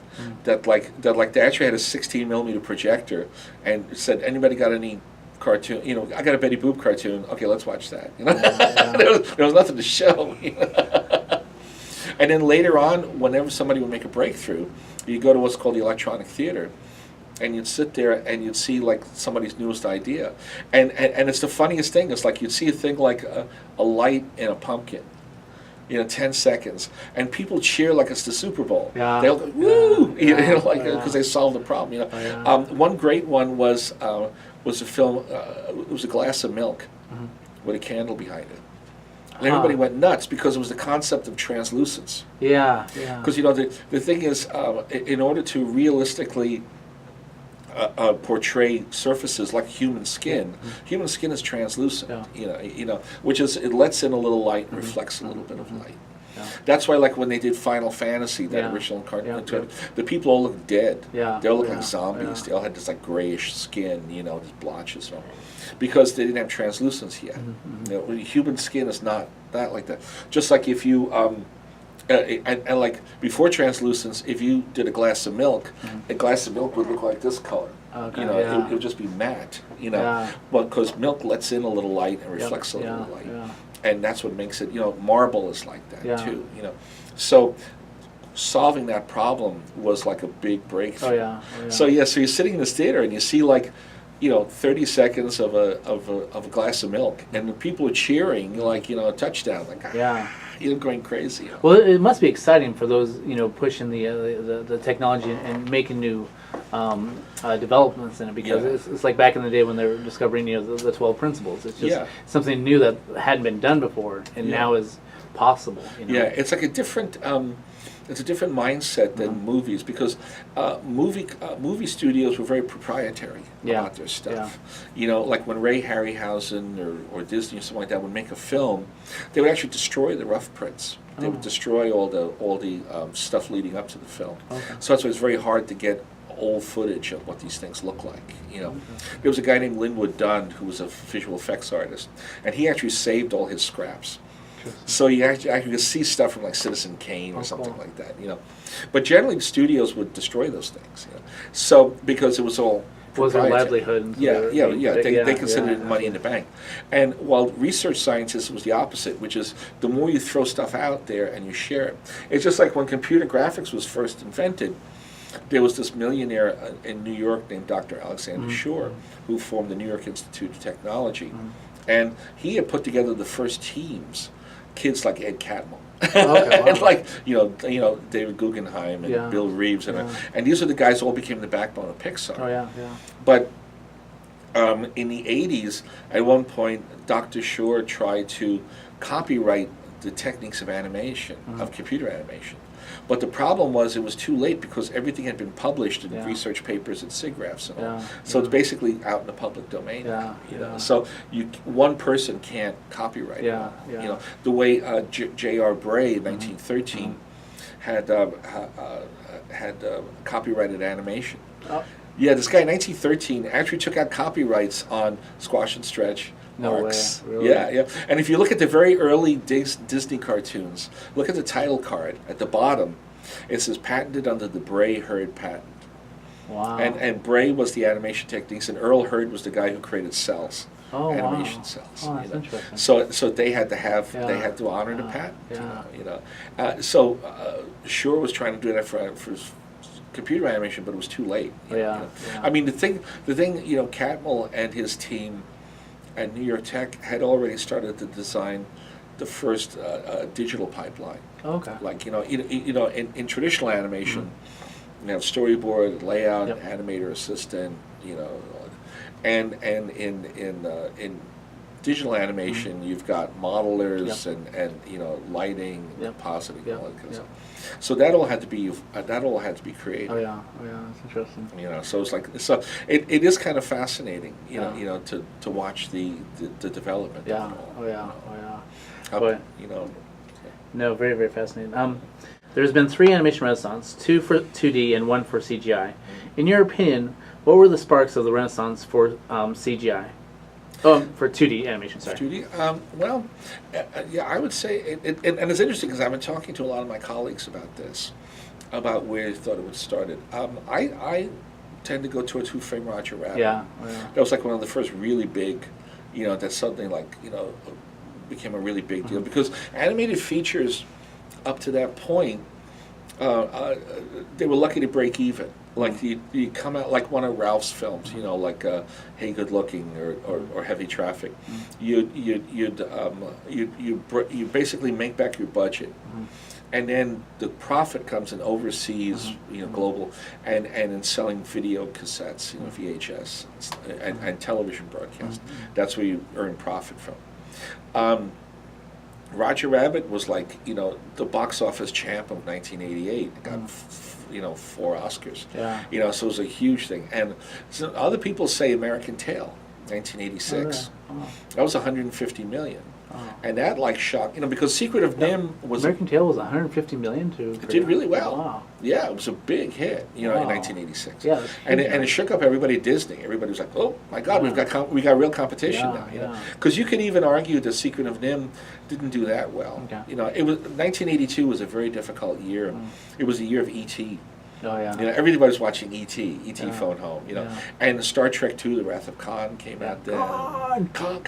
that they actually had a 16mm projector and said, anybody got any cartoon, you know, I got a Betty Boop cartoon, okay, let's watch that, you know. There was nothing to show, you know? And then later on, whenever somebody would make a breakthrough, you go to what's called the electronic theater, and you'd sit there and you'd see like somebody's newest idea, and it's the funniest thing. It's like you'd see a thing like a light in a pumpkin, you know, 10 seconds, and people cheer like it's the Super Bowl. They'll go, woo, you know, like, because they solved the problem, you know. One great one was a film, it was a glass of milk with a candle behind it. And everybody went nuts because it was the concept of translucence. Because, you know, the thing is, in order to realistically portray surfaces like human skin. Human skin is translucent, which is, it lets in a little light and reflects a little bit of light. That's why, like, when they did Final Fantasy, that original cartoon, the people all look dead. They all look like zombies. They all had this like grayish skin, these blotches, because they didn't have translucence yet. Human skin is not that like that. Just like if you and like before translucence, if you did a glass of milk, a glass of milk would look like this color. It would just be matte. But because milk lets in a little light and reflects a little light. And that's what makes it, marble is like that too, So solving that problem was like a big breakthrough. So you're sitting in this theater and you see like, 30 seconds of a glass of milk, and the people are cheering like, a touchdown, like going crazy. Well, it must be exciting for those pushing the technology and making new developments in it, because it's like back in the day when they were discovering the 12 principles. It's just something new that hadn't been done before and now is possible. It's like a different it's a different mindset than movies, because movie studios were very proprietary about their stuff. Like when Ray Harryhausen or Disney or something like that would make a film, they would actually destroy the rough prints. They would destroy all the stuff leading up to the film. So that's why it's very hard to get old footage of what these things look like. There was a guy named Linwood Dunn who was a visual effects artist, and he actually saved all his scraps. So you actually could see stuff from like Citizen Kane or something like that, But generally, the studios would destroy those things, So because it was all was their livelihood. And They considered it money in the bank. And while research scientists was the opposite, which is the more you throw stuff out there and you share it. It's just like when computer graphics was first invented. There was this millionaire in New York named Dr. Alexander Shore, who formed the New York Institute of Technology, and he had put together the first teams. Kids like Ed Catmull, and like David Guggenheim and Bill Reeves, and these are the guys who all became the backbone of Pixar. But in the 80s, at one point, Dr. Shore tried to copyright the techniques of animation, of computer animation. But the problem was it was too late, because everything had been published in research papers and SIGGRAPHs and all. So it's basically out in the public domain. So one person can't copyright it. The way J.R. Bray in 1913 had copyrighted animation. This guy in 1913 actually took out copyrights on Squash and Stretch. No Arcs. way. Really? And if you look at the very early Disney cartoons, look at the title card at the bottom. It says patented under the Bray Hurd patent. Wow. And Bray was the animation techniques, and Earl Hurd was the guy who created cells. Animation cells. Oh, that's interesting. So they had to have they had to honor the patent. So Shore was trying to do that for computer animation, but it was too late. I mean, the thing, Catmull and his team at New York Tech had already started to design the first digital pipeline. Like in traditional animation, you have storyboard, layout, animator assistant, and in digital animation, you've got modelers and lighting, compositing, all that kind of stuff. So that all had to be created. That's interesting. So it's like it is kind of fascinating, to watch the development. No, very, very fascinating. There's been 3 animation renaissance, 2 for 2D and 1 for CGI. In your opinion, what were the sparks of the renaissance for CGI? For 2D animation, sorry. 2D? I would say, and it's interesting because I've been talking to a lot of my colleagues about this, about where they thought it would start. I tend to go towards Who Framed Roger Rabbit. That was like one of the first really big, that suddenly became a really big deal, because animated features up to that point, they were lucky to break even. Like you come out like one of Ralph's films, like Hey Good Looking or Heavy Traffic. You basically make back your budget, and then the profit comes in overseas, global, and in selling video cassettes, VHS, and television broadcast. That's where you earn profit from. Roger Rabbit was like, the box office champ of 1988. It got 4 Oscars. Yeah. So it was a huge thing. And so other people say American Tail, 1986. Oh, yeah. That was 150 million. Oh. And that shocked, because Secret of NIMH was... American Tail was 150 million to... It did really well. Wow. Yeah, it was a big hit, in 1986. Yeah, and it shook up everybody at Disney. Everybody was like, oh my God, we got real competition now. Because you could even argue the Secret of NIMH didn't do that well. Okay. It was 1982 was a very difficult year. It was the year of E.T. Oh yeah. Everybody was watching E.T. Phone Home. And Star Trek II: The Wrath of Khan came out then. Khan.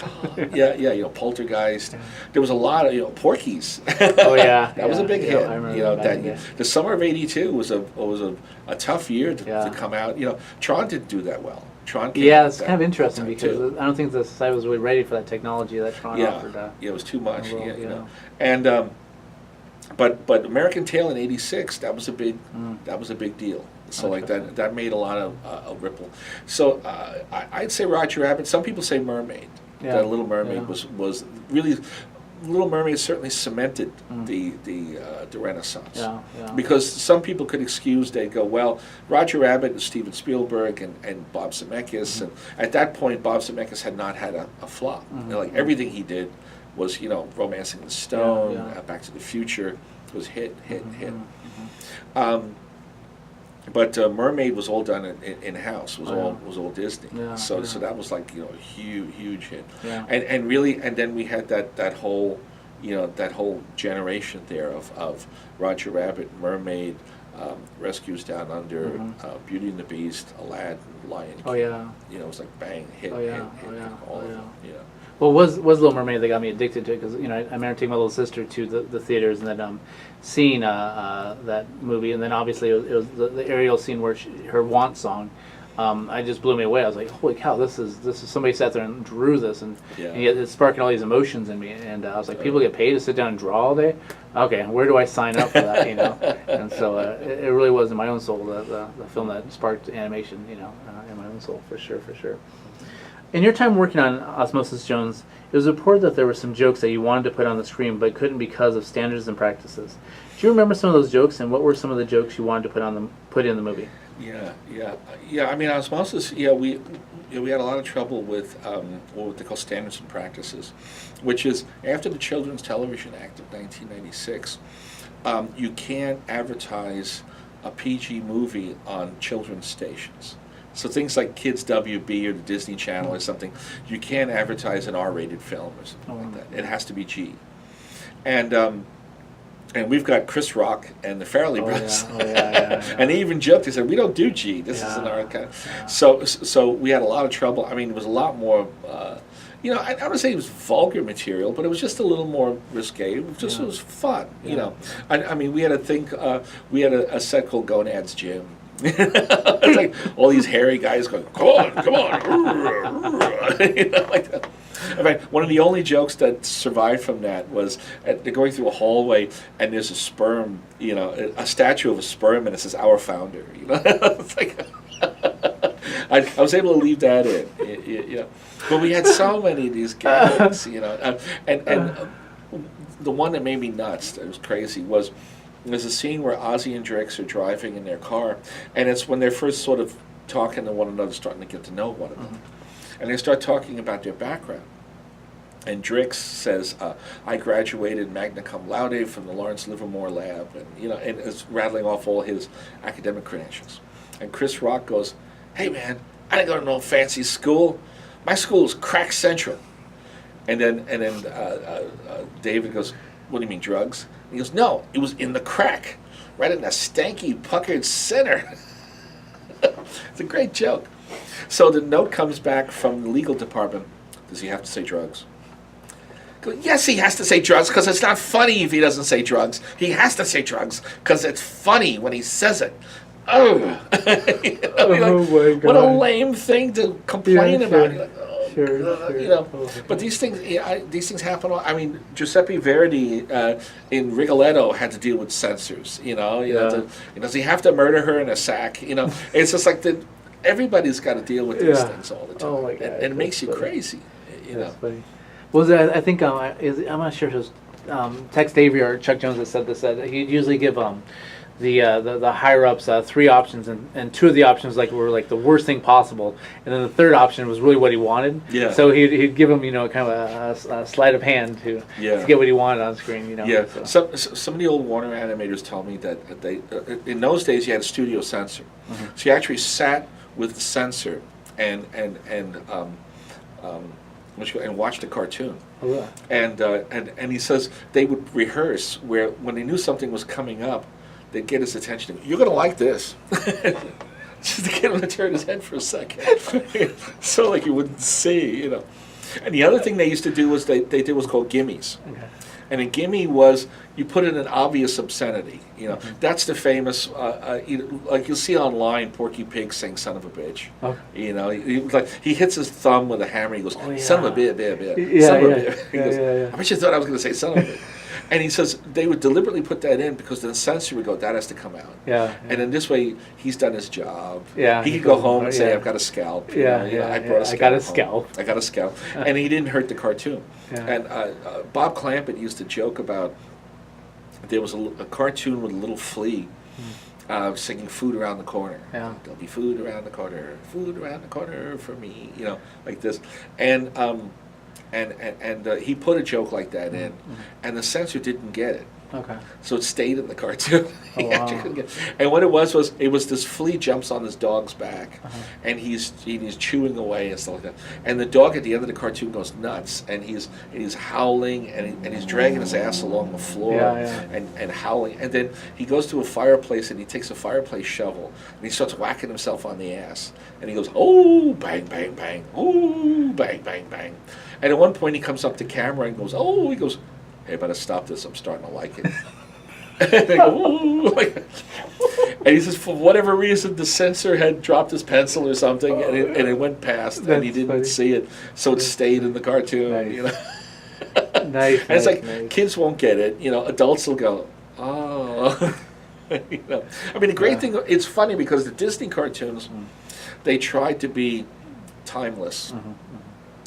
Yeah. Poltergeist. There was a lot of Porky's. Oh yeah. That was a big hit. I remember that year. The summer of '82 was a tough year to come out. Tron didn't do that well. Tron came it's kind of interesting because I don't think the society was really ready for that technology that Tron offered. It was too much. And. But American Tail in '86, that was a big deal. So that made a lot of a ripple. So I'd say Roger Rabbit. Some people say Mermaid. Yeah. That Little Mermaid was really. Little Mermaid certainly cemented the Renaissance. Yeah. Because some people could excuse, they'd go, well, Roger Rabbit and Steven Spielberg and Bob Zemeckis, and at that point Bob Zemeckis had not had a flop. Everything he did was, Romancing the Stone, Back to the Future was hit. But Mermaid was all done in-house, was all Disney. So that was a huge hit. And then we had that whole generation there of Roger Rabbit, Mermaid, Rescues Down Under, Beauty and the Beast, Aladdin, Lion King. Oh yeah. It was like hit, all of them. Well, was Little Mermaid that got me addicted to it because I remember taking my little sister to the theaters and then seeing that movie, and then obviously it was the Ariel scene where her Want song. I just blew me away. I was like, holy cow, this is somebody sat there and drew this, and yet it's sparking all these emotions in me. And I was like, people get paid to sit down and draw all day? Okay, where do I sign up for that? And so it really was in my own soul the film that sparked animation. In my own soul for sure. In your time working on Osmosis Jones, it was reported that there were some jokes that you wanted to put on the screen but couldn't because of standards and practices. Do you remember some of those jokes, and what were some of the jokes you wanted to put in the movie? Yeah. I mean, Osmosis. We had a lot of trouble with what they call standards and practices, which is after the Children's Television Act of 1996, you can't advertise a PG movie on children's stations. So things like Kids WB or the Disney Channel or something, you can't advertise an R-rated film or something like that. It has to be G. And we've got Chris Rock and the Farrelly Brothers. And they even joked, they said, we don't do G. This isn't our kind of... So we had a lot of trouble. I mean, it was a lot more... I don't want to say it was vulgar material, but it was just a little more risque. It was fun, I mean, we had we had a set called Gonad's Gym. It's like all these hairy guys going, come on, like that. In fact, one of the only jokes that survived from that was they're going through a hallway and there's a sperm, a statue of a sperm, and it says "Our Founder." It's like I was able to leave that in, But we had so many of these gags, and the one that made me nuts, that was crazy, was. There's a scene where Ozzy and Drix are driving in their car, and it's when they're first sort of talking to one another, starting to get to know one another. And they start talking about their background. And Drix says, I graduated magna cum laude from the Lawrence Livermore Lab, and and is rattling off all his academic credentials. And Chris Rock goes, hey man, I didn't go to no fancy school. My school is crack central. And then David goes, what do you mean, drugs? And he goes, no, it was in the crack, right in the stanky, puckered center. It's a great joke. So the note comes back from the legal department. Does he have to say drugs? Go, yes, he has to say drugs because it's not funny if he doesn't say drugs. He has to say drugs because it's funny when he says it. Oh, my God. What a lame thing to complain about. Sure. But these things happen. I mean, Giuseppe Verdi in Rigoletto had to deal with censors. Does he have to murder her in a sack? It's just like everybody's got to deal with these things all the time. Oh my God, and it makes you crazy. That's funny. I think I'm not sure if it was Tex Avery or Chuck Jones that said this. That he'd usually give the higher ups 3 options, and 2 of the options were like the worst thing possible, and then the third option was really what he wanted. Yeah. So he'd give him kind of a sleight of hand to get what he wanted on screen. Yeah. So. Some of the old Warner animators tell me that they in those days you had a studio censor, so you actually sat with the censor and watched a cartoon. Oh, yeah. And he says they would rehearse where when they knew something was coming up, they'd get his attention. You're going to like this. Just to get him to turn his head for a second. So like you wouldn't see, And the other thing they used to do was they did what's called gimmies. Okay. And a gimme was you put in an obvious obscenity. That's the famous, like you'll see online, Porky Pig saying "son of a bitch." Okay. He hits his thumb with a hammer. He goes, "Son of a bitch, son of a bitch." He goes, "I bet you thought I was going to say son of a bitch." And he says they would deliberately put that in because the censor would go, "That has to come out." Yeah. And in this way, he's done his job. Yeah. He could go home and say, "I've got a scalp." I brought a scalp. I got a scalp. I got a scalp. And he didn't hurt the cartoon. Yeah. And Bob Clampett used to joke about there was a cartoon with a little flea singing "Food Around the Corner." Yeah. There'll be food around the corner for me, like this. And he put a joke like that in, and the censor didn't get it. Okay. So it stayed in the cartoon. Oh, wow. And what it was this flea jumps on his dog's back, and he's chewing away and stuff like that. And the dog at the end of the cartoon goes nuts, and he's howling, and he's dragging his ass along the floor, and howling. And then he goes to a fireplace, and he takes a fireplace shovel, and he starts whacking himself on the ass. And he goes, "Oh, bang, bang, bang. Oh, bang, bang, bang." And at one point he comes up to camera and goes, "Oh," he goes, "Hey, I better stop this. I'm starting to like it." And they go, "Ooh." And he says, for whatever reason, the censor had dropped his pencil or something, and it went past, and he didn't see it, so it stayed in the cartoon. Nice. And it's like kids won't get it. Adults will go, "Oh." I mean, the great thing. It's funny because the Disney cartoons, they tried to be timeless.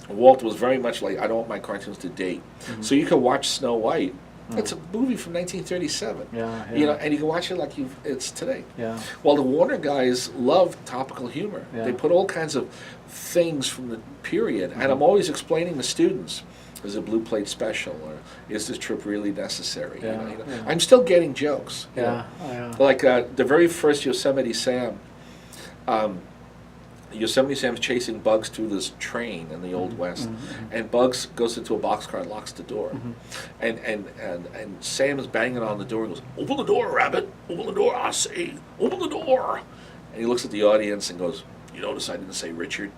Walt was very much like, "I don't want my cartoons to date." So you can watch Snow White. It's a movie from 1937. And you can watch it like it's today. Yeah. Well, the Warner guys love topical humor. Yeah. They put all kinds of things from the period, and I'm always explaining to students, is a Blue Plate special, or is this trip really necessary? I'm still getting jokes. Like the very first Yosemite Sam. Yosemite Sam's chasing Bugs through this train in the Old West, and Bugs goes into a boxcar and locks the door, and Sam is banging on the door and goes, "Open the door, Rabbit! Open the door, I say! Open the door!" And he looks at the audience and goes, "You notice I didn't say Richard?"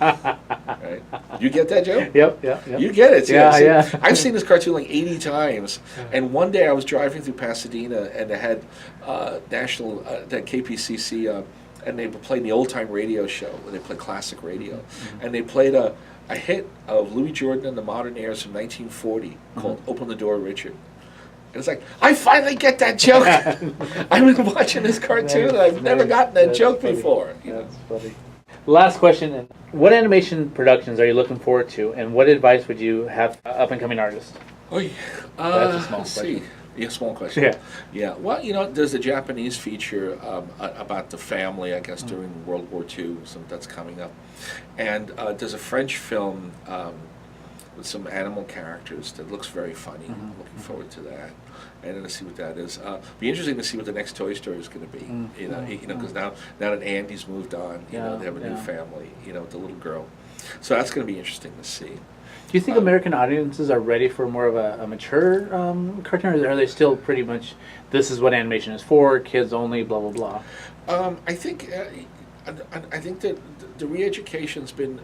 Right? You get that, Joe? Yep. You get it. Yeah. I've seen this cartoon like 80 times, and one day I was driving through Pasadena, and they had that KPCC. And they played the old-time radio show where they played classic radio. And they played a hit of Louis Jordan and the Modernaires from 1940 called "Open the Door, Richard." And it's like, I finally get that joke. I've been watching this cartoon, and I've never gotten that joke before. That's funny. Last question. What animation productions are you looking forward to, and what advice would you have for up-and-coming artists? That's a small question. Yeah, small question. Yeah. Well, there's a Japanese feature about the family, I guess, during World War II, so that's coming up. And there's a French film with some animal characters that looks very funny. I'm looking forward to that. And to see what that is. Be interesting to see what the next Toy Story is going to be. Because now that Andy's moved on, they have a new family. With the little girl. So that's going to be interesting to see. Do you think American audiences are ready for more of a mature cartoon, or are they still pretty much, this is what animation is for, kids only, blah, blah, blah? I think that the re-education's been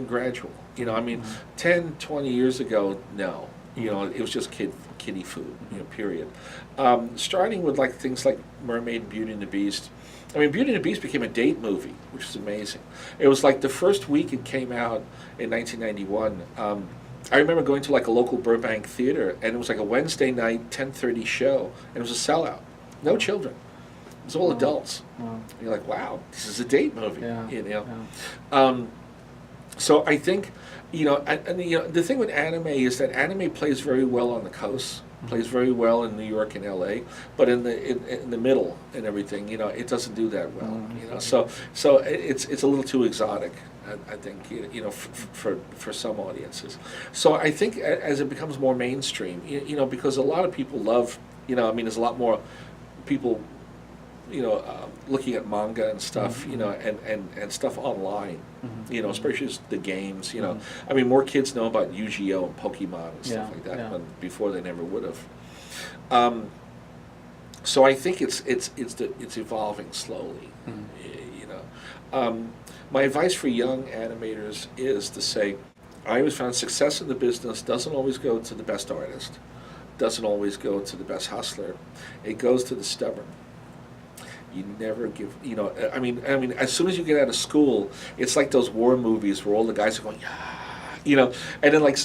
gradual. 10, 20 years ago, no. It was just kiddie food, period. Starting with things like Mermaid and Beauty and the Beast. Beauty and the Beast became a date movie, which is amazing. It was like the first week it came out in 1991. I remember going to a local Burbank theater, and it was like a Wednesday night, 10:30 show, and it was a sellout. No children. It was all adults. And you're like, wow, this is a date movie. So I think, the thing with anime is that anime plays very well on the coast. plays very well in New York and L.A., but in the middle and everything, it doesn't do that well. So it's a little too exotic, I think, for some audiences. So I think as it becomes more mainstream, because a lot of people love, there's a lot more people, looking at manga and stuff, and stuff online, especially the games, more kids know about Yu-Gi-Oh! And Pokemon and stuff like that, when before they never would have. So I think it's evolving slowly, my advice for young animators is to say, I always found success in the business doesn't always go to the best artist, doesn't always go to the best hustler, it goes to the stubborn. You never give, as soon as you get out of school, it's like those war movies where all the guys are going, and then like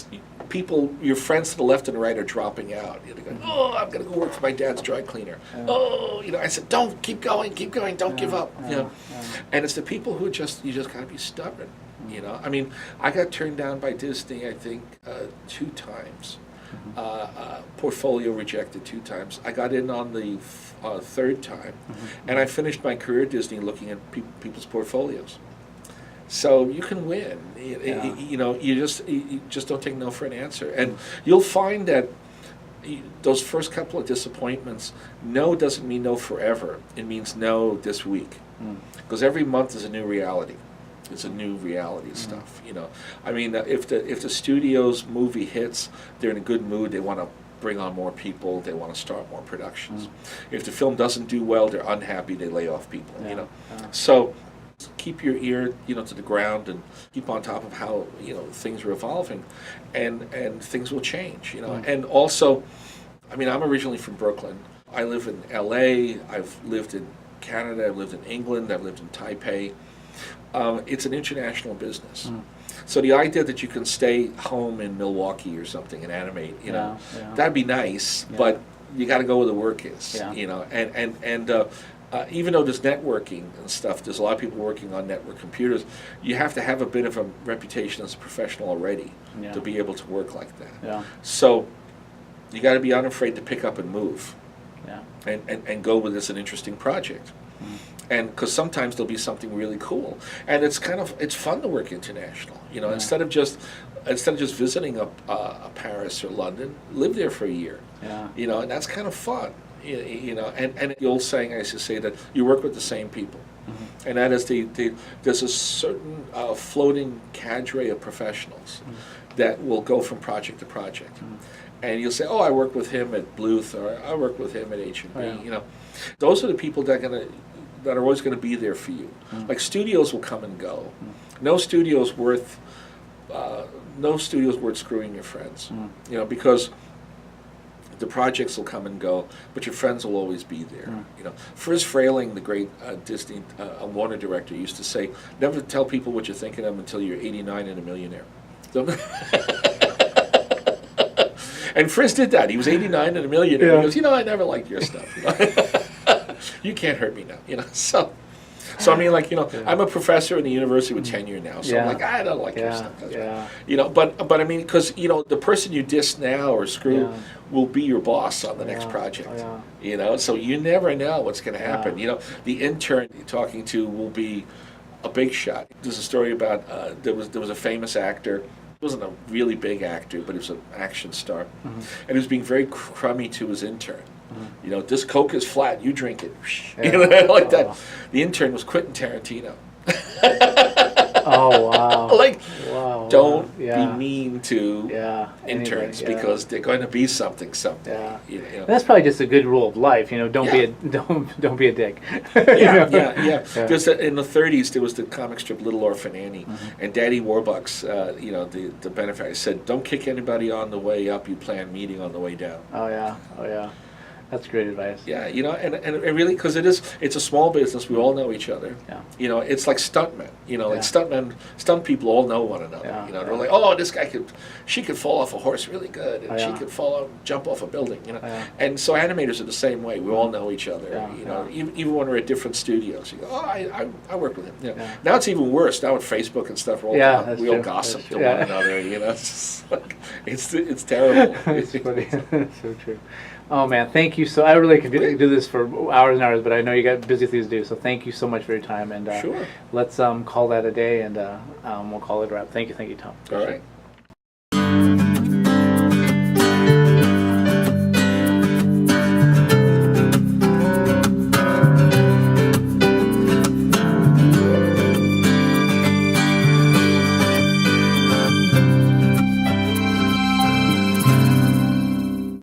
people, your friends to the left and the right are dropping out. They're going, oh, I'm going to go work for my dad's dry cleaner. Oh, I said, don't, keep going, don't give up. And it's the people who you just got to be stubborn. I got turned down by Disney, I think, 2 times. Portfolio rejected 2 times. I got in on the 3rd time, and I finished my career at Disney looking at people's portfolios. So you can win. You just don't take no for an answer, and you'll find that those first couple of disappointments, no doesn't mean no forever. It means no this week, because every month is a new reality. It's a new reality stuff, if the studio's movie hits, they're in a good mood, they want to bring on more people, they want to start more productions. If the film doesn't do well, they're unhappy, they lay off people, So keep your ear, to the ground and keep on top of how, things are evolving, and things will change, And also, I'm originally from Brooklyn. I live in LA, I've lived in Canada, I've lived in England, I've lived in Taipei. It's an international business. So the idea that you can stay home in Milwaukee or something and animate, that'd be nice, but you got to go where the work is, and even though there's networking and stuff, there's a lot of people working on network computers, you have to have a bit of a reputation as a professional already to be able to work like that. So you got to be unafraid to pick up and move, and go with this an interesting project. And because sometimes there'll be something really cool, and it's fun to work international. Instead of just visiting a Paris or London, live there for a year. And that's kind of fun. And the old saying I used to say that you work with the same people, and that is there's a certain floating cadre of professionals that will go from project to project, and you'll say, oh, I work with him at Bluth, or I work with him at H&B. Those are the people that are always going to be there for you. Like studios will come and go. No studio's worth screwing your friends. Because the projects will come and go, but your friends will always be there. Friz Frayling, the great Disney Warner director, used to say, never tell people what you're thinking of until you're 89 and a millionaire. And Friz did that. He was 89 and a millionaire. He goes, I never liked your stuff. You can't hurt me now, So I'm a professor in the university with tenure now, so I'm like, I don't like your stuff. That's right. But because the person you diss now or screw will be your boss on the next project. So you never know what's going to happen. The intern you're talking to will be a big shot. There's a story about there was a famous actor. He wasn't a really big actor, but he was an action star, and he was being very crummy to his intern. This Coke is flat, you drink it. Like that. The intern was Quentin Tarantino. Oh, wow. Don't be mean to interns because they're going to be something someday. That's probably just a good rule of life. Don't be a dick. There's in the 30s there was the comic strip Little Orphan Annie, and Daddy Warbucks, the benefactor, said, "Don't kick anybody on the way up. You plan meeting on the way down." Oh yeah. That's great advice. Yeah, and it really, because it's a small business. We all know each other. Yeah. It's like stuntmen. Like stunt people all know one another. Yeah. They're like, oh, she could fall off a horse really good, and she could jump off a building. And so animators are the same way. We all know each other. Even when we're at different studios, you go, oh, I work with him. Now it's even worse. Now with Facebook and stuff, we all gossip to one another. It's just like, it's terrible. It's funny. That's so true. Oh man, thank you. So I really could do this for hours and hours, but I know you got busy things to do. So thank you so much for your time, and sure. Let's call that a day, and we'll call it a wrap. Thank you, Tom. All right.